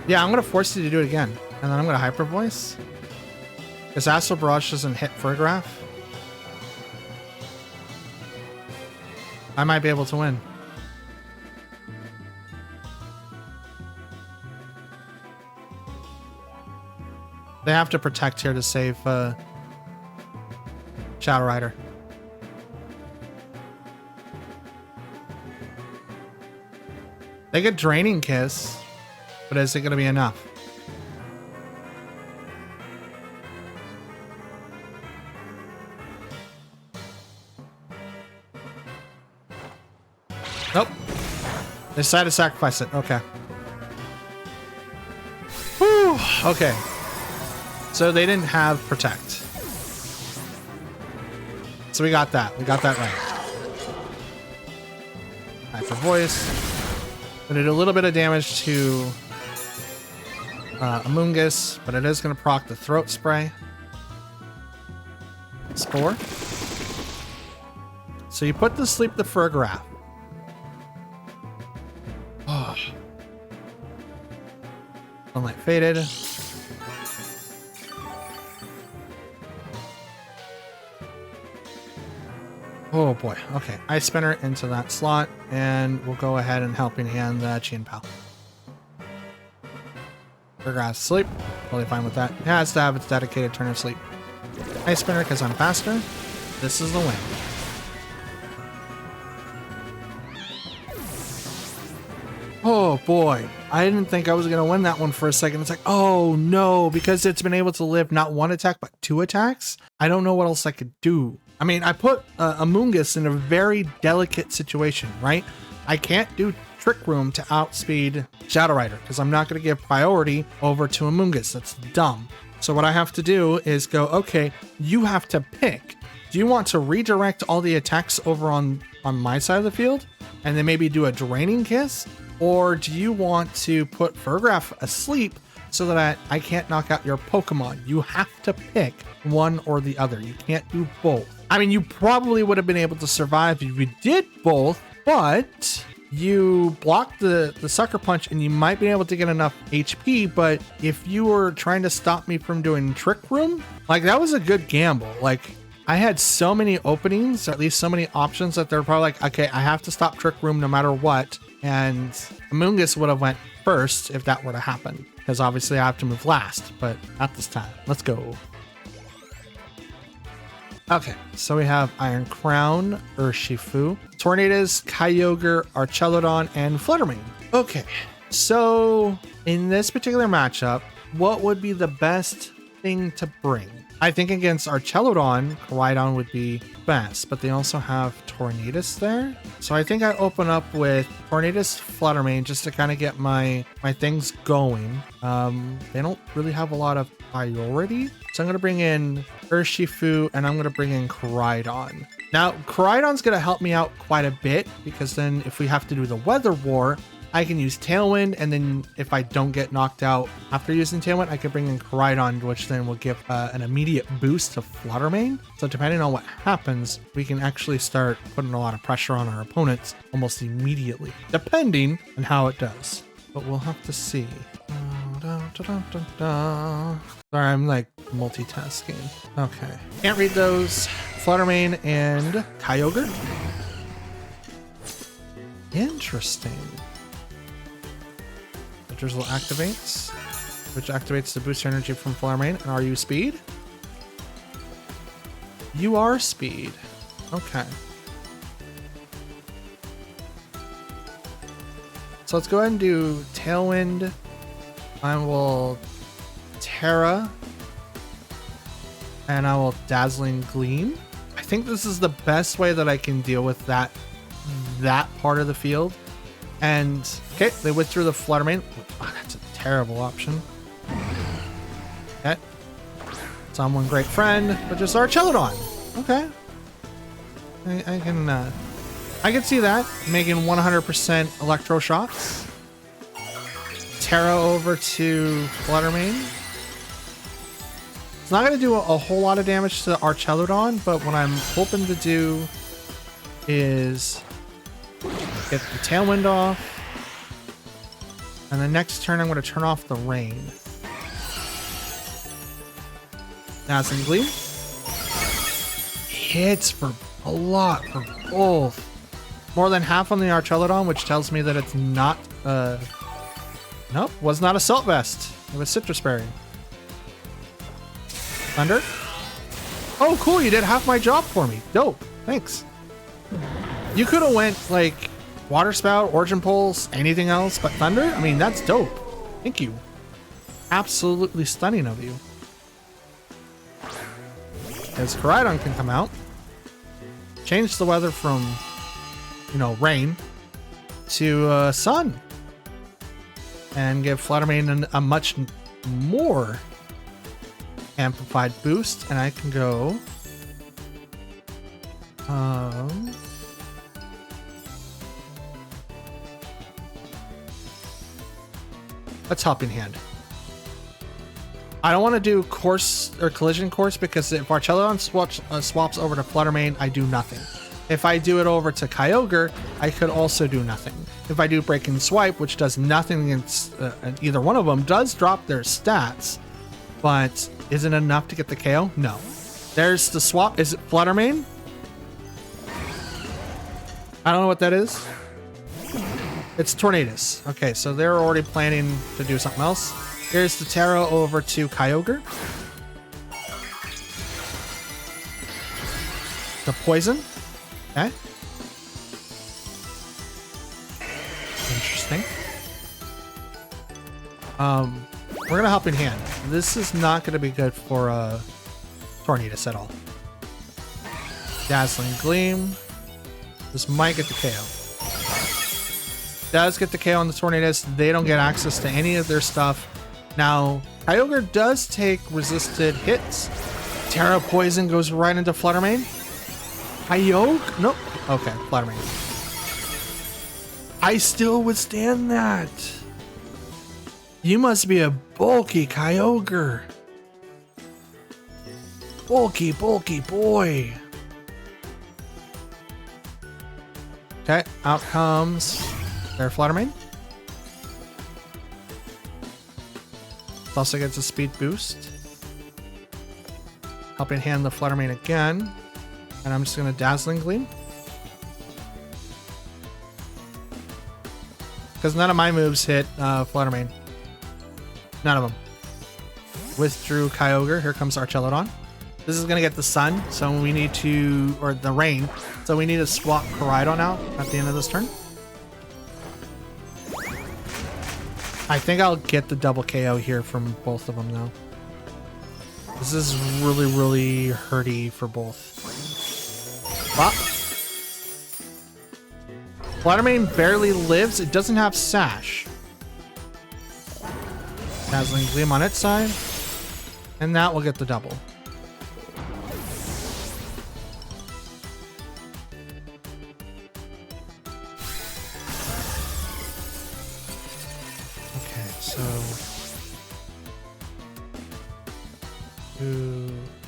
Yeah, I'm gonna force you to do it again. And then I'm gonna Hyper Voice. Because Astral Barrage doesn't hit Farigiraf. I might be able to win. They have to protect here to save Shadow Rider. They get Draining Kiss, but is it going to be enough? Nope. They decided to sacrifice it. Okay. Whew. Okay. So they didn't have Protect. So we got that. We got that right. Hyper Voice. We did a little bit of damage to Amoonguss, but it is going to proc the Throat Spray. Spore. So you put to sleep the Furgraf. Oh. Sunlight faded. Oh boy. Okay. Ice Spinner into that slot, and we'll go ahead and helping hand the Chien Pal. Furgraf sleep. Totally fine with that. It has to have its dedicated turn of sleep. Ice Spinner because I'm faster. This is the win. Oh boy. I didn't think I was going to win that one for a second. It's like, oh no, because it's been able to live not one attack, but 2 attacks. I don't know what else I could do. I mean, I put Amoonguss in a very delicate situation, right? I can't do Trick Room to outspeed Shadow Rider because I'm not going to give priority over to Amoonguss. That's dumb. So what I have to do is go, okay, you have to pick. Do you want to redirect all the attacks over on my side of the field and then maybe do a Draining Kiss? Or do you want to put Furgraf asleep so that I can't knock out your Pokemon? You have to pick one or the other. You can't do both. I mean, you probably would have been able to survive if you did both, but you blocked the Sucker Punch and you might be able to get enough HP. But if you were trying to stop me from doing Trick Room, like that was a good gamble. Like I had so many openings, or at least so many options that they're probably like, okay, I have to stop Trick Room no matter what. And Amoonguss would have went first if that were to happen, because obviously I have to move last, but not this time. Let's go. Okay, so we have Iron Crown, Urshifu, Tornadus, Kyogre, Archelodon, and Fluttermane. Okay, so in this particular matchup, what would be the best thing to bring? I think against Archelodon, Koraidon would be best, but they also have Tornadus there. So I think I open up with Tornadus, Fluttermane just to kind of get my things going. They don't really have a lot of priority. So I'm going to bring in Urshifu and I'm going to bring in Koraidon. Now, Koraidon's going to help me out quite a bit because then if we have to do the Weather War, I can use Tailwind, and then if I don't get knocked out after using Tailwind, I can bring in Koraidon, which then will give an immediate boost to Fluttermane. So depending on what happens, we can actually start putting a lot of pressure on our opponents almost immediately, depending on how it does. But we'll have to see. Sorry, I'm like multitasking. Okay. Can't read those. Fluttermane and Kyogre. Interesting. Drizzle activates, which activates the boost energy from Fluttermane. And are you speed? You are speed. Okay. So let's go ahead and do Tailwind. I will Terra. And I will Dazzling Gleam. I think this is the best way that I can deal with that part of the field. And okay, they withdrew the Fluttermane. Oh, that's a terrible option. Okay. Someone great friend, but just Archelodon. Okay. I can see that. Making 100% electroshots. Terra over to Fluttermane. It's not going to do a whole lot of damage to Archelodon, but what I'm hoping to do is get the Tailwind off. And the next turn, I'm going to turn off the rain. Dazzling Gleam. Hits for a lot for both. More than half on the Archelodon, which tells me that it's not... Nope, was not Assault Vest. It was Citrus Berry. Thunder. Oh, cool. You did half my job for me. Dope. Thanks. You could have went like Water Spout, Origin Pulse, anything else but Thunder. I mean, that's dope. Thank you. Absolutely stunning of you. As Koraidon can come out. Change the weather from, you know, rain to sun. And give Fluttermane a much more amplified boost. And I can go... let's Helping Hand. I don't want to do course or collision course because if Archelon swaps over to Fluttermane, I do nothing. If I do it over to Kyogre, I could also do nothing. If I do Break and Swipe, which does nothing against either one of them, does drop their stats, but is it enough to get the KO? No. There's the swap. Is it Fluttermane? I don't know what that is. It's Tornadus. Okay, so they're already planning to do something else. Here's the Taro over to Kyogre. The Poison. Okay. Interesting. We're gonna Helping Hand. This is not gonna be good for Tornadus at all. Dazzling Gleam. This might get the KO. Does get the KO on the Tornadus. They don't get access to any of their stuff. Now, Kyogre does take resisted hits. Terra Poison goes right into Fluttermane. Kyogre? Nope. Okay, Fluttermane. I still withstand that. You must be a bulky Kyogre. Bulky, bulky boy. Okay, out comes their Fluttermane. It also gets a speed boost. Helping Hand the Fluttermane again. And I'm just going to Dazzling Gleam. Because none of my moves hit Fluttermane. None of them. Withdrew Kyogre. Here comes Archelon. This is going to get the sun, so we need to... or the rain. So we need to swap Koraidon out at the end of this turn. I think I'll get the double KO here from both of them, though. This is really, really hurty for both. Bop. Fluttermane barely lives. It doesn't have Sash. Dazzling Gleam on its side. And that will get the double. Okay, so...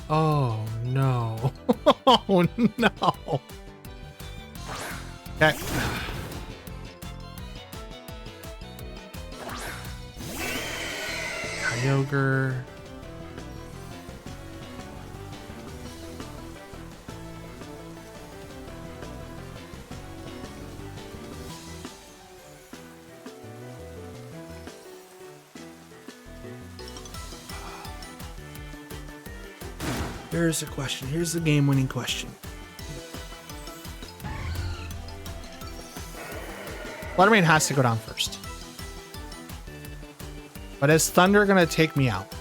oh, no. Oh, no. Okay. Kyogre. Here's the question. Here's the game-winning question. Fluttermane has to go down first. But is Thunder going to take me out?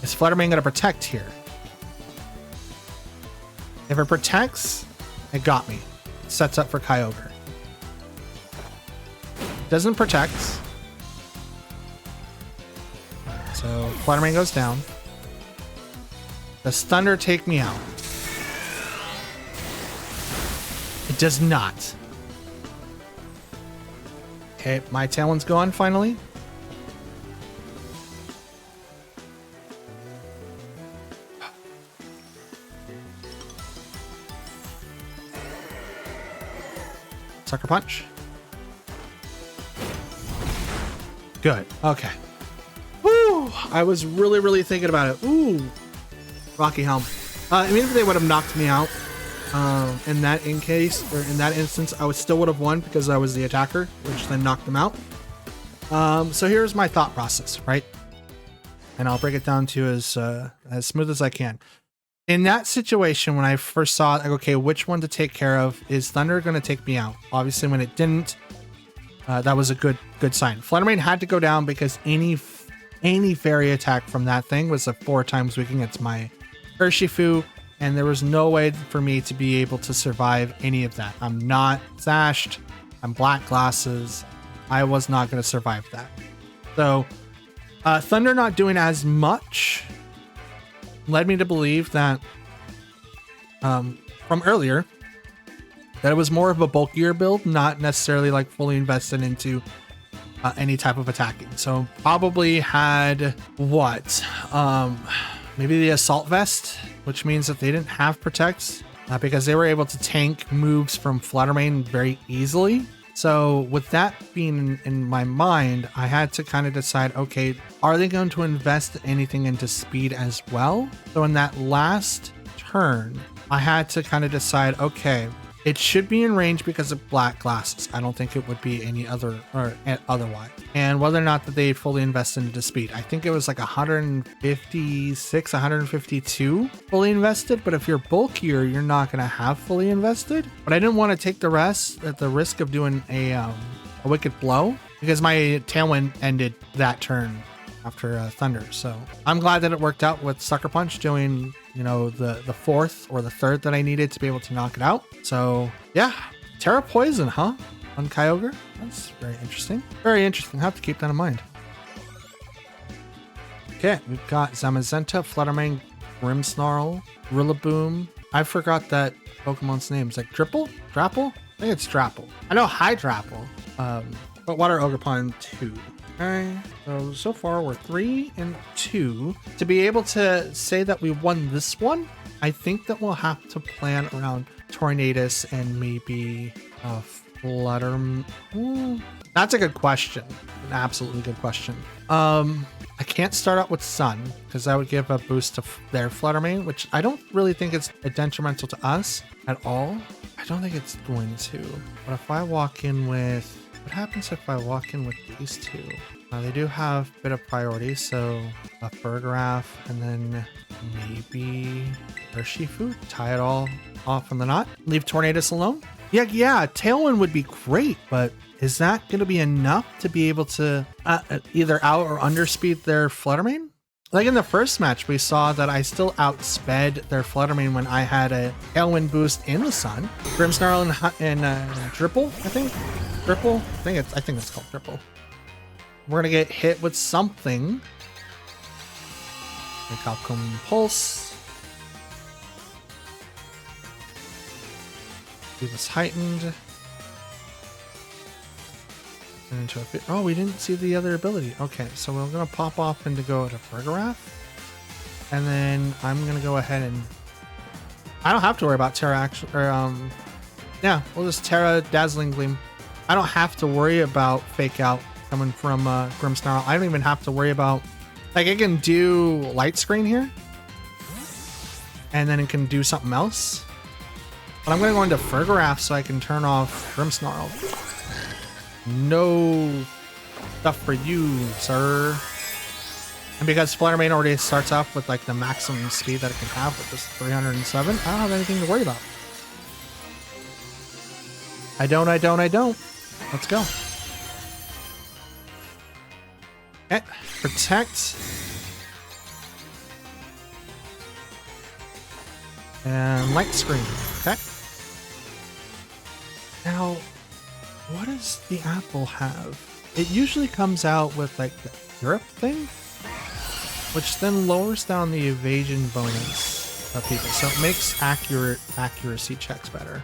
Is Fluttermane going to protect here? If it protects, it got me. It sets up for Kyogre. Doesn't protect. So Fluttermane goes down. Does Thunder take me out? It does not. Okay, my Tailwind's gone finally. Sucker Punch. Good. Okay. Woo! I was really, really thinking about it. Ooh. Rocky Helm. I mean, if they would have knocked me out in that instance, I still would have won because I was the attacker, which then knocked them out. So here's my thought process, right? and I'll break it down to as smooth as I can. In that situation, when I first saw it, like, okay, which one to take care of? Is Thunder going to take me out? Obviously, when it didn't, that was a good sign. Fluttermane had to go down because any fairy attack from that thing was a 4 times weak against my Urshifu, and there was no way for me to be able to survive any of that. I'm not sashed. I'm black glasses. I was not going to survive that. So Thunder not doing as much led me to believe that from earlier that it was more of a bulkier build, not necessarily like fully invested into any type of attacking. So probably had what maybe the assault vest, which means that they didn't have protects because they were able to tank moves from Fluttermane very easily. So with that being in my mind, I had to kind of decide, okay, are they going to invest anything into speed as well? So in that last turn, I had to kind of decide, okay, it should be in range because of black glasses. I don't think it would be any other or otherwise. And whether or not that they fully invest into speed, I think it was like 156, 152 fully invested. But if you're bulkier, you're not going to have fully invested. But I didn't want to take the rest at the risk of doing a wicked blow because my Tailwind ended that turn after Thunder. So I'm glad that it worked out with Sucker Punch doing, you know, the 4th or the 3rd that I needed to be able to knock it out. So yeah, Terra Poison, huh? On Kyogre? That's very interesting. Very interesting. I have to keep that in mind. Okay, we've got Zamazenta, Fluttermane, Grimmsnarl, Rillaboom. I forgot that Pokemon's name. Is like Dripple? Drapple? I think it's Drapple. I know Hydrapple, but Water Ogerpon 2. Okay, so far we're 3 and 2. To be able to say that we won this one, I think that we'll have to plan around Tornadus and maybe Flutter. That's a good question. An absolutely good question. I can't start out with Sun because that would give a boost to their Fluttermane, which I don't really think it's detrimental to us at all. I don't think it's going to. But if I walk in with... What happens if I walk in with these two? They do have a bit of priority, so a Burgraph and then maybe Urshifu. Tie it all off in the knot. Leave Tornadus alone. Yeah, Tailwind would be great, but is that going to be enough to be able to either out or underspeed their Fluttermane? Like in the first match, we saw that I still outsped their Fluttermane when I had a Tailwind boost in the sun. Grimmsnarl and Dripple, I think. Dripple? I think it's called Dripple. We're gonna get hit with something. Like Falcon Pulse. Do this heightened. And into a bit. Oh, we didn't see the other ability. Okay, so we're gonna pop off and to go to Burgraph. And then I'm gonna go ahead and I don't have to worry about Terra action or yeah, we'll just Terra Dazzling Gleam. I don't have to worry about Fake Out coming from Grimmsnarl. I don't even have to worry about, like, it can do Light Screen here and then it can do something else, but I'm going to go into Burgraph so I can turn off Grimmsnarl. No stuff for you, sir. And because Fluttermane already starts off with like the maximum speed that it can have with this 307, I don't have anything to worry about. I don't. Let's go. Okay, protect. And light screen. Okay. Now, what does the apple have? It usually comes out with like the Europe thing, which then lowers down the evasion bonus of people. So it makes accuracy checks better.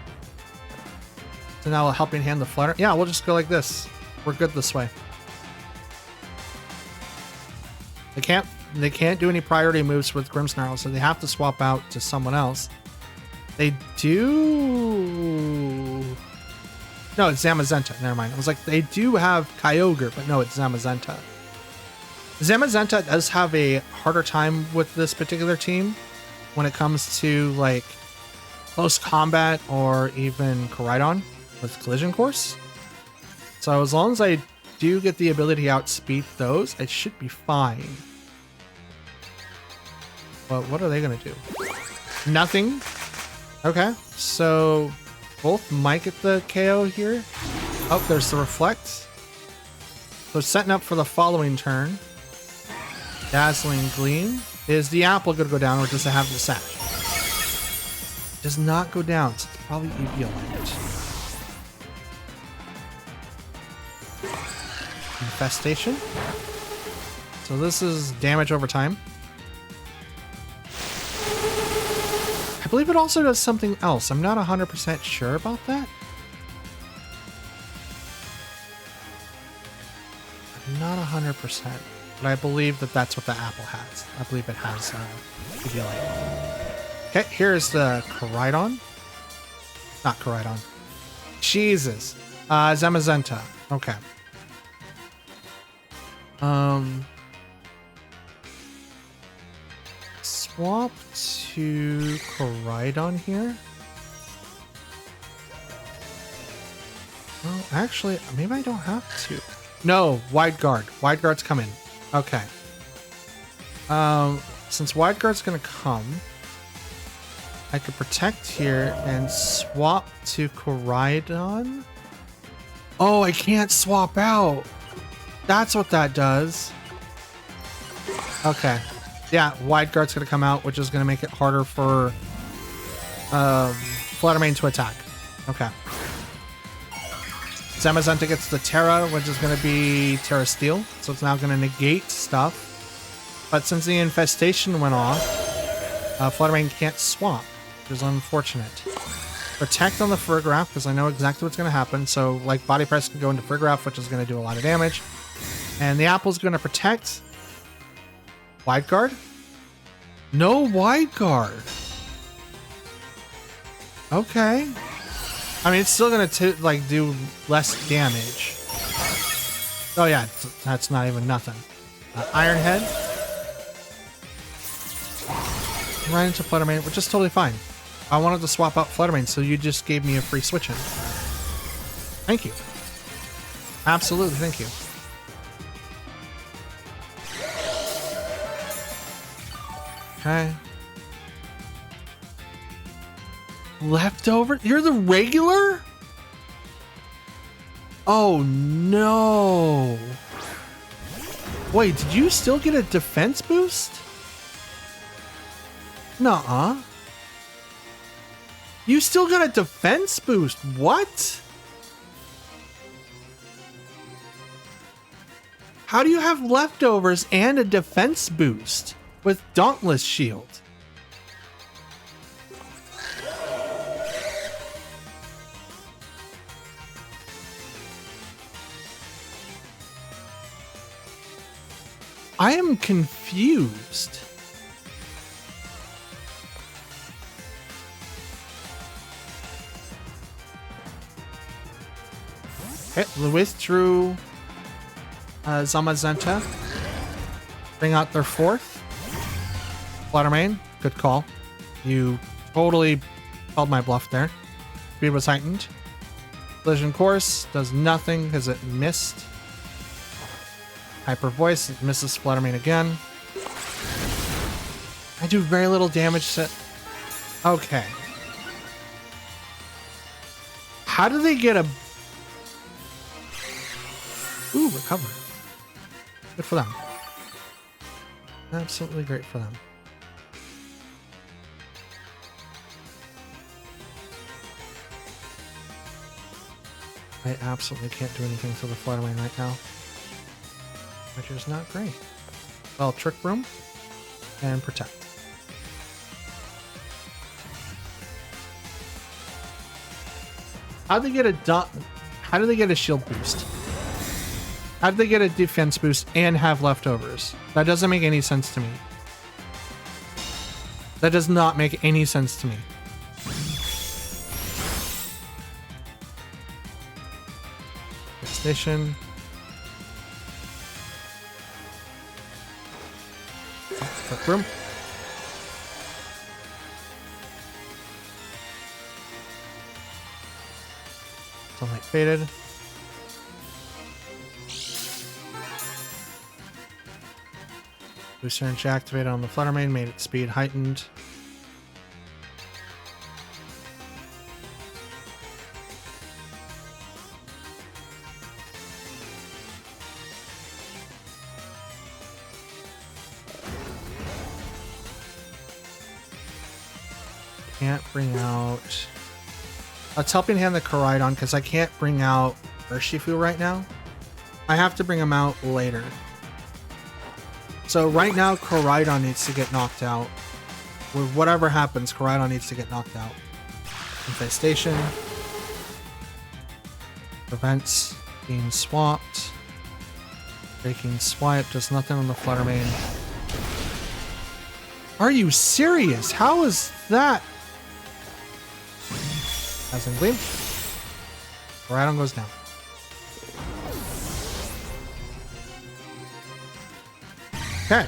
So now a helping hand the Flutter. Yeah, we'll just go like this. We're good this way. They can't do any priority moves with Grimmsnarl, so they have to swap out to someone else. They do. No, it's Zamazenta. Never mind. I was like, they do have Kyogre, but no, it's Zamazenta. Zamazenta does have a harder time with this particular team when it comes to like close combat or even Koraidon with Collision Course. So as long as I do get the ability to outspeed those, it should be fine. Well, what are they gonna do? Nothing. Okay, so both might get the KO here. Oh, there's the reflect. So setting up for the following turn. Dazzling Gleam. Is the apple gonna go down, or does it have the sash? Does not go down, so it's probably Eviolite. Infestation. So this is damage over time. I believe it also does something else. I'm not 100% sure about that. I'm not 100%, but I believe that that's what the apple has. I believe it has Eviolite. Okay, here's the Koraidon. Not Koraidon. Jesus. Zamazenta. Okay. Swap to Koraidon here. Well, actually, maybe I don't have to. No, Wide Guard. Wide Guard's coming. Okay. Since Wide Guard's gonna come, I could protect here and swap to Koraidon. Oh, I can't swap out. That's what that does. Okay. Yeah, Wide Guard's gonna come out, which is gonna make it harder for Fluttermane to attack. Okay. Zamazenta gets the Terra, which is gonna be Terra Steel, so it's now gonna negate stuff. But since the infestation went off, Fluttermane can't swap, which is unfortunate. Protect on the Fergraph, because I know exactly what's gonna happen. So, like, Body Press can go into Fergraph, which is gonna do a lot of damage. And the Apple's gonna protect. Wide Guard? No Wide Guard. Okay. I mean, it's still gonna like do less damage. Oh yeah, that's not even nothing. Iron Head. Right into Fluttermane, which is totally fine. I wanted to swap out Fluttermane, so you just gave me a free switch in. Thank you. Absolutely, thank you. Okay. Leftover? You're the regular? Oh no. Wait, did you still get a defense boost? Nuh-uh. You still got a defense boost? What? How do you have leftovers and a defense boost with Dauntless Shield? I am confused. Okay, Lewis drew Zamazenta. Bring out their fourth. Fluttermane, good call. You totally called my bluff there. Speed was heightened. Collision Course does nothing because it missed. Hyper Voice, it misses Fluttermane again. I do very little damage to... Okay. How do they get a... Ooh, recover. Good for them. Absolutely great for them. I absolutely can't do anything to the Fluttermane right now, which is not great. Well, Trick Room and Protect. How do they get a shield boost? How did they get a defense boost and have leftovers? That doesn't make any sense to me. That does not make any sense to me. Station. Trick Room. Sunlight faded. Boost energy activated on the Fluttermane, made its speed heightened. Can't bring out... Let's Helping Hand the Koraidon because I can't bring out Urshifu right now. I have to bring him out later. So right now, Koraidon needs to get knocked out. With whatever happens, Koraidon needs to get knocked out. Infestation. Prevents being swapped. Breaking Swipe does nothing on the Fluttermane. Are you serious? How is that? Hasn't gleamed. Koraidon goes down. Okay.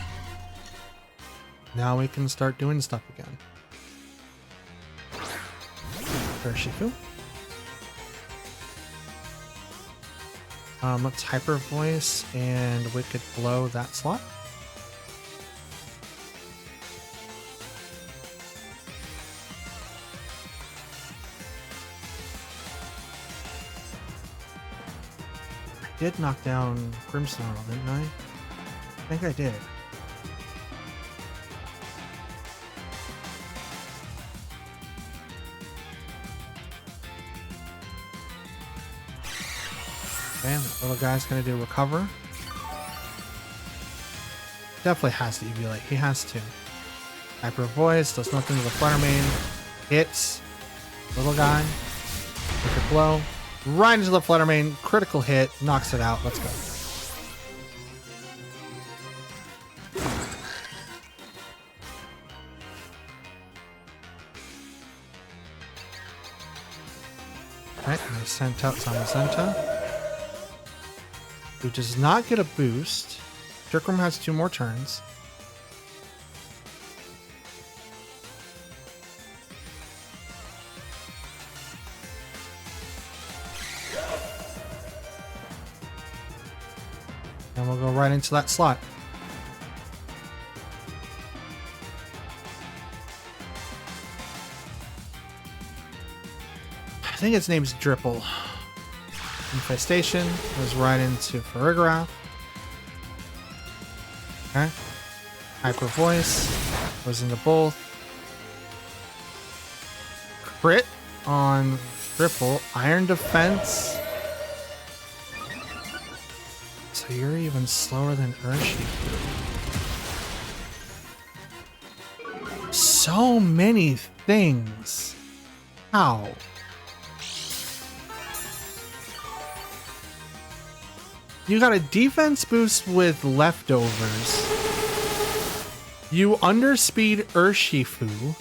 Now we can start doing stuff again. Urshifu. Let's Hyper Voice and Wicked Blow that slot. I did knock down Grimmsnarl, didn't I? I think I did. Okay, the little guy's gonna do Recover. Definitely has to Eviolate. He has to. Hyper Voice does nothing to the Fluttermane. Hits. Little guy. Wicked Blow. Right into the Fluttermane. Critical hit. Knocks it out. Let's go. Alright, and I sent out Zamazenta, who does not get a boost. Trick Room has 2 more turns. And we'll go right into that slot. I think its name's Dripple. Infestation goes right into Farigiraf. Okay. Hyper Voice goes into both. Crit on Dripple. Iron Defense. So you're even slower than Urshifu. So many things. How? You got a defense boost with leftovers. You underspeed Urshifu.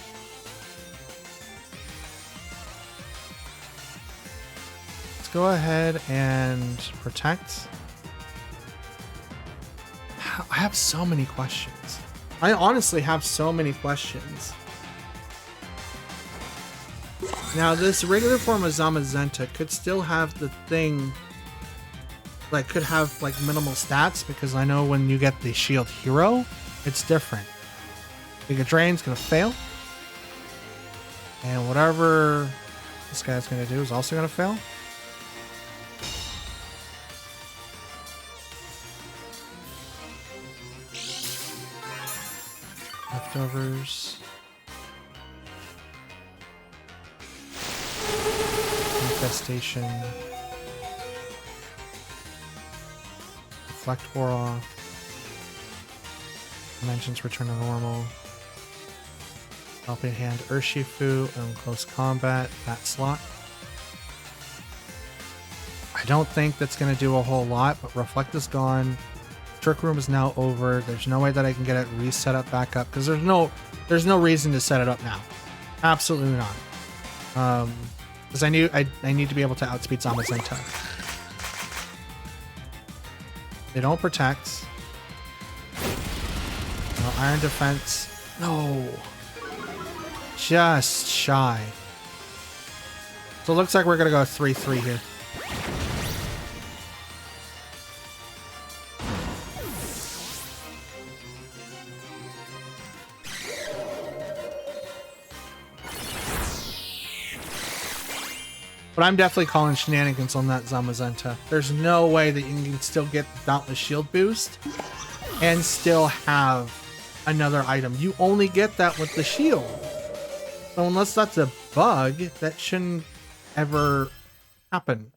Let's go ahead and protect. I have so many questions. I honestly have so many questions. Now, this regular form of Zamazenta could still have the thing, like, could have, like, minimal stats, because I know when you get the Shield Hero, it's different. Giga Drain's gonna fail. And whatever this guy's gonna do is also gonna fail. Leftovers. Infestation. Reflect wore off. Dimensions return to normal. Helping Hand Urshifu in close combat. That slot. I don't think that's going to do a whole lot, but Reflect is gone. Trick Room is now over. There's no way that I can get it reset up back up, because there's no reason to set it up now. Absolutely not. Because I need to be able to outspeed Zamazenta. They don't protect. No Iron Defense. No. Just shy. So it looks like we're going to go 3-3 here. But I'm definitely calling shenanigans on that Zamazenta. There's no way that you can still get the Dauntless Shield boost and still have another item. You only get that with the shield. So unless that's a bug, that shouldn't ever happen.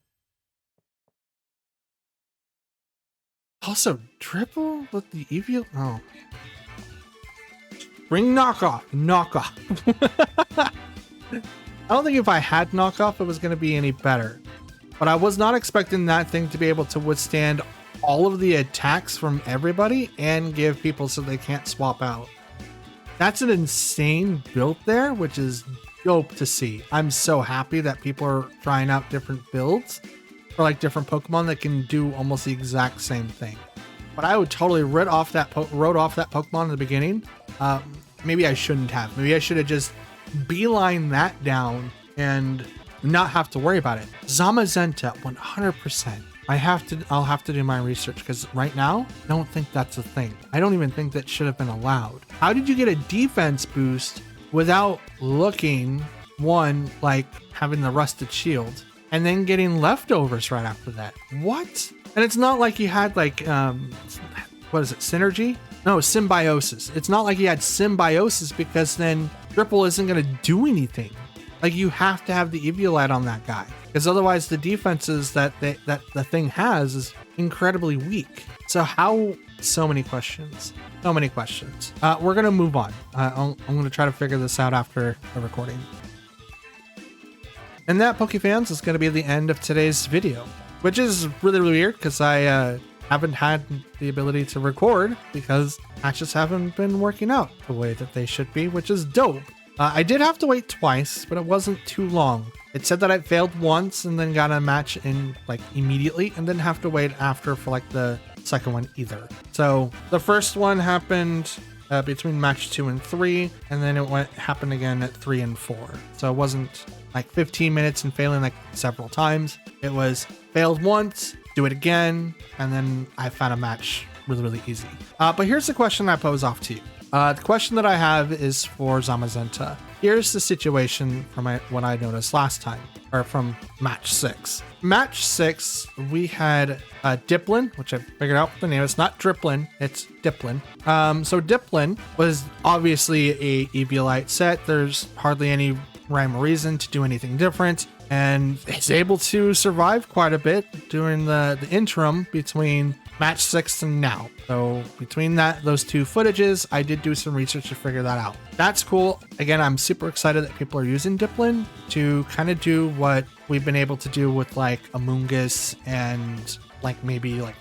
Also, triple with the EV? Oh. Bring knockoff. Knockoff. I don't think if I had knockoff, it was going to be any better. But I was not expecting that thing to be able to withstand all of the attacks from everybody and give people so they can't swap out. That's an insane build there, which is dope to see. I'm so happy that people are trying out different builds for like different Pokemon that can do almost the exact same thing. But I would totally wrote off that Pokemon in the beginning. Maybe I shouldn't have. Maybe I should have just beeline that down and not have to worry about it. Zamazenta, 100%. I'll have to do my research because right now, I don't think that's a thing. I don't even think that should have been allowed. How did you get a defense boost without looking, one, like having the rusted shield, and then getting leftovers right after that? What? And it's not like you had like, what is it, synergy? No, symbiosis. It's not like you had symbiosis because then triple isn't going to do anything. Like you have to have the Eviolite on that guy because otherwise the defenses that the thing has is incredibly weak. So how? So many questions. So many questions. We're going to move on. I'm going to try to figure this out after the recording. And that, Pokefans, is going to be the end of today's video, which is really, really weird because I haven't had the ability to record because matches haven't been working out the way that they should be, which is dope. I did have to wait twice, but it wasn't too long. It said that I failed once and then got a match in like immediately and didn't have to wait after for like the second one either. So the first one happened between match 2 and 3, and then it happened again at 3 and 4. So it wasn't like 15 minutes and failing like several times. It was failed once, do it again, and then I found a match really, really easy. But here's the question I pose off to you. The question that I have is for Zamazenta. Here's the situation from what I noticed last time, or from match 6. Match 6, we had Diplin, which I figured out the name. It's not Driplin, it's Diplin. So Diplin was obviously a Eviolite set. There's hardly any rhyme or reason to do anything different. And it's able to survive quite a bit during the interim between match 6 and now. So between those two footages, I did do some research to figure that out. That's cool. Again, I'm super excited that people are using Diplin to kind of do what we've been able to do with like Amoonguss and like maybe like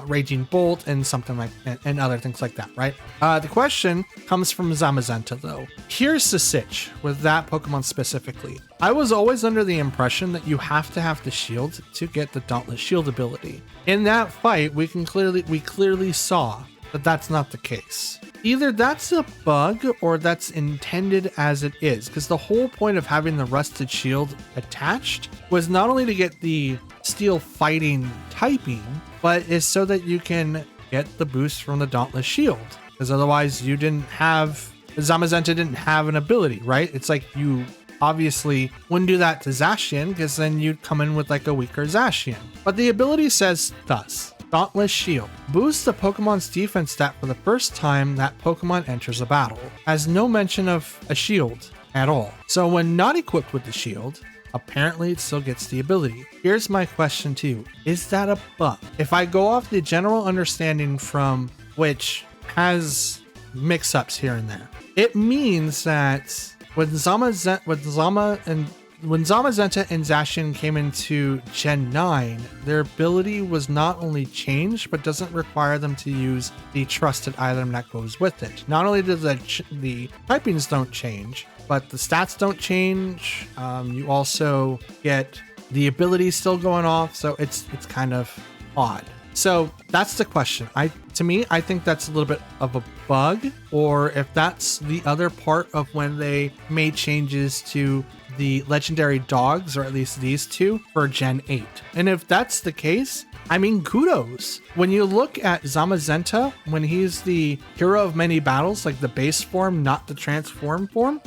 Raging Bolt and something like and other things like that, right? The question comes from Zamazenta though. Here's the sitch with that Pokemon specifically. I was always under the impression that you have to have the shield to get the Dauntless Shield ability. In that fight, we clearly saw that that's not the case. Either that's a bug or that's intended as it is, because the whole point of having the rusted shield attached was not only to get the steel fighting typing, but is so that you can get the boost from the Dauntless Shield, because otherwise Zamazenta didn't have an ability, right? It's like you obviously wouldn't do that to Zacian because then you'd come in with like a weaker Zacian. But the ability says thus: Dauntless Shield boosts the Pokemon's defense stat for the first time that Pokemon enters a battle. Has no mention of a shield at all. So when not equipped with the shield, apparently it still gets the ability. Here's my question to you. Is that a bug? If I go off the general understanding from which has mix-ups here and there, it means that when Zamazenta and Zacian came into Gen 9, their ability was not only changed, but doesn't require them to use the trusted item that goes with it. Not only do the typings don't change, but the stats don't change. You also get the ability still going off, so it's kind of odd. So that's the question. To me, I think that's a little bit of a bug, or if that's the other part of when they made changes to the legendary dogs, or at least these two, for Gen 8. And if that's the case, I mean, kudos. When you look at Zamazenta, when he's the hero of many battles, like the base form, not the transform form,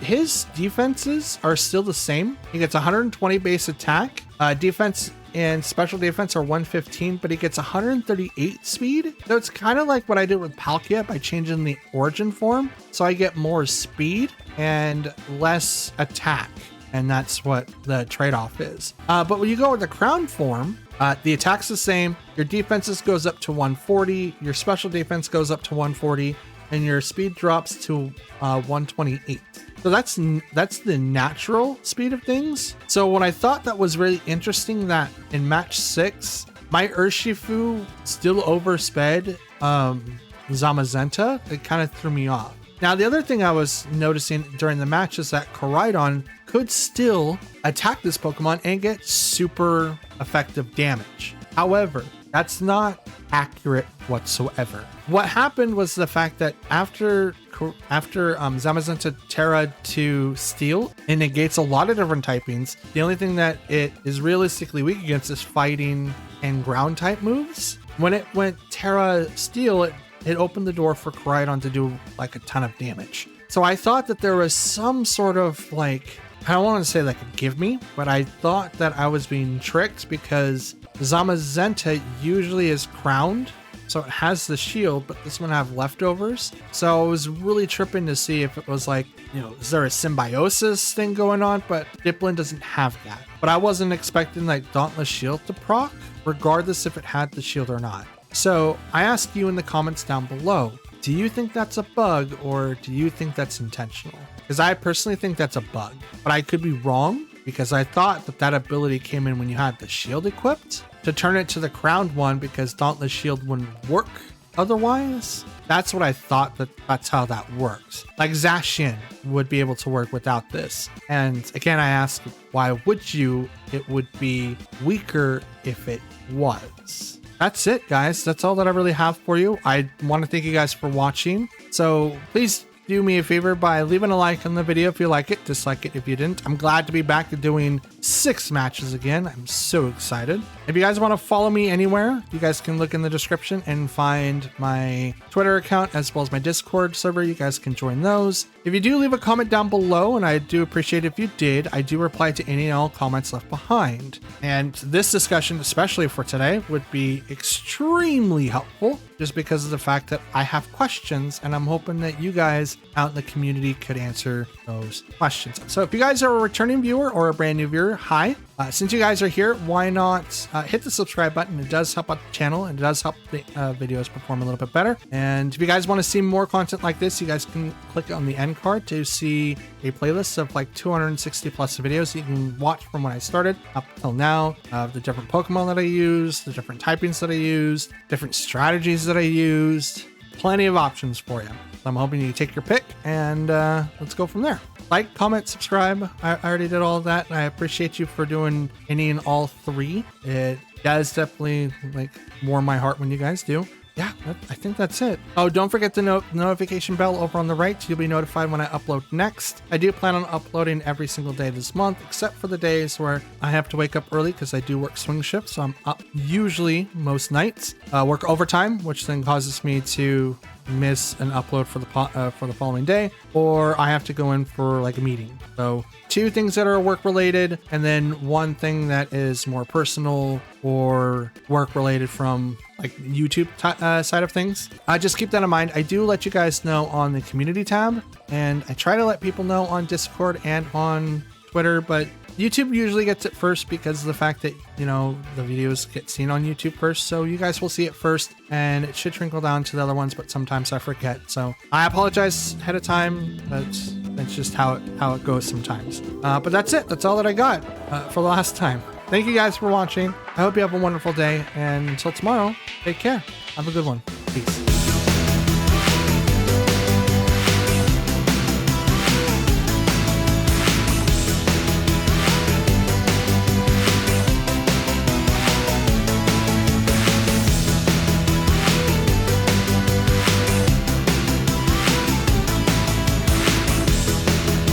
his defenses are still the same. He gets 120 base attack, defense and special defense are 115, but he gets 138 speed. So it's kind of like what I did with Palkia by changing the origin form. So I get more speed and less attack. And that's what the trade-off is. But when you go with the crown form, the attack's the same. Your defenses goes up to 140. Your special defense goes up to 140. And your speed drops to 128. So that's the natural speed of things. So what I thought that was really interesting that in match 6, my Urshifu still oversped Zamazenta. It kind of threw me off. Now, the other thing I was noticing during the match is that Koraidon could still attack this Pokemon and get super effective damage. However, that's not accurate whatsoever. What happened was the fact that after Zamazenta Terra to Steel, it negates a lot of different typings. The only thing that it is realistically weak against is fighting and ground type moves. When it went Terra Steel, it opened the door for Koraidon to do like a ton of damage. So I thought that there was some sort of like, I don't want to say like a give me, but I thought that I was being tricked because Zamazenta usually is crowned, so it has the shield, but this one have leftovers. So I was really tripping to see if it was like, you know, is there a symbiosis thing going on? But Dipplin doesn't have that. But I wasn't expecting like Dauntless Shield to proc, regardless if it had the shield or not. So I ask you in the comments down below, do you think that's a bug or do you think that's intentional? Because I personally think that's a bug, but I could be wrong because I thought that that ability came in when you had the shield equipped to turn it to the crowned one because Dauntless Shield wouldn't work otherwise. That's what I thought, that's how that works. Like Zacian would be able to work without this. And again, I ask, why would you? It would be weaker if it was. That's it, guys. That's all that I really have for you. I want to thank you guys for watching. So please do me a favor by leaving a like on the video if you like it, dislike it if you didn't. I'm glad to be back to doing 6 matches again. I'm so excited. If you guys want to follow me anywhere, you guys can look in the description and find my Twitter account as well as my Discord server. You guys can join those. If you do leave a comment down below, and I do appreciate if you did, I do reply to any and all comments left behind. And this discussion, especially for today, would be extremely helpful just because of the fact that I have questions and I'm hoping that you guys out in the community could answer those questions. So if you guys are a returning viewer or a brand new viewer, hi. Since you guys are here, why not hit the subscribe button? It does help out the channel and it does help the videos perform a little bit better. And if you guys want to see more content like this, you guys can click on the end card to see a playlist of like 260 plus videos you can watch from when I started up till now, of the different Pokemon that I used, the different typings that I used, different strategies that I used. Plenty of options for you. So I'm hoping you take your pick and let's go from there. Like, comment, subscribe. I already did all of that. And I appreciate you for doing any and all 3. It does definitely like warm my heart when you guys do. Yeah, I think that's it. Oh, don't forget the notification bell over on the right. You'll be notified when I upload next. I do plan on uploading every single day this month, except for the days where I have to wake up early because I do work swing shifts. So I'm up usually most nights, work overtime, which then causes me to miss an upload for the following day, or I have to go in for like a meeting. So 2 things that are work related, and then 1 thing that is more personal or work related from like YouTube side of things. Just keep that in mind. I do let you guys know on the community tab, and I try to let people know on Discord and on Twitter, but YouTube usually gets it first because of the fact that, you know, the videos get seen on YouTube first. So you guys will see it first and it should trickle down to the other ones, but sometimes I forget. So I apologize ahead of time, but that's just how it goes sometimes. But that's it. That's all that I got for the last time. Thank you guys for watching. I hope you have a wonderful day, and until tomorrow, take care. Have a good one. Peace.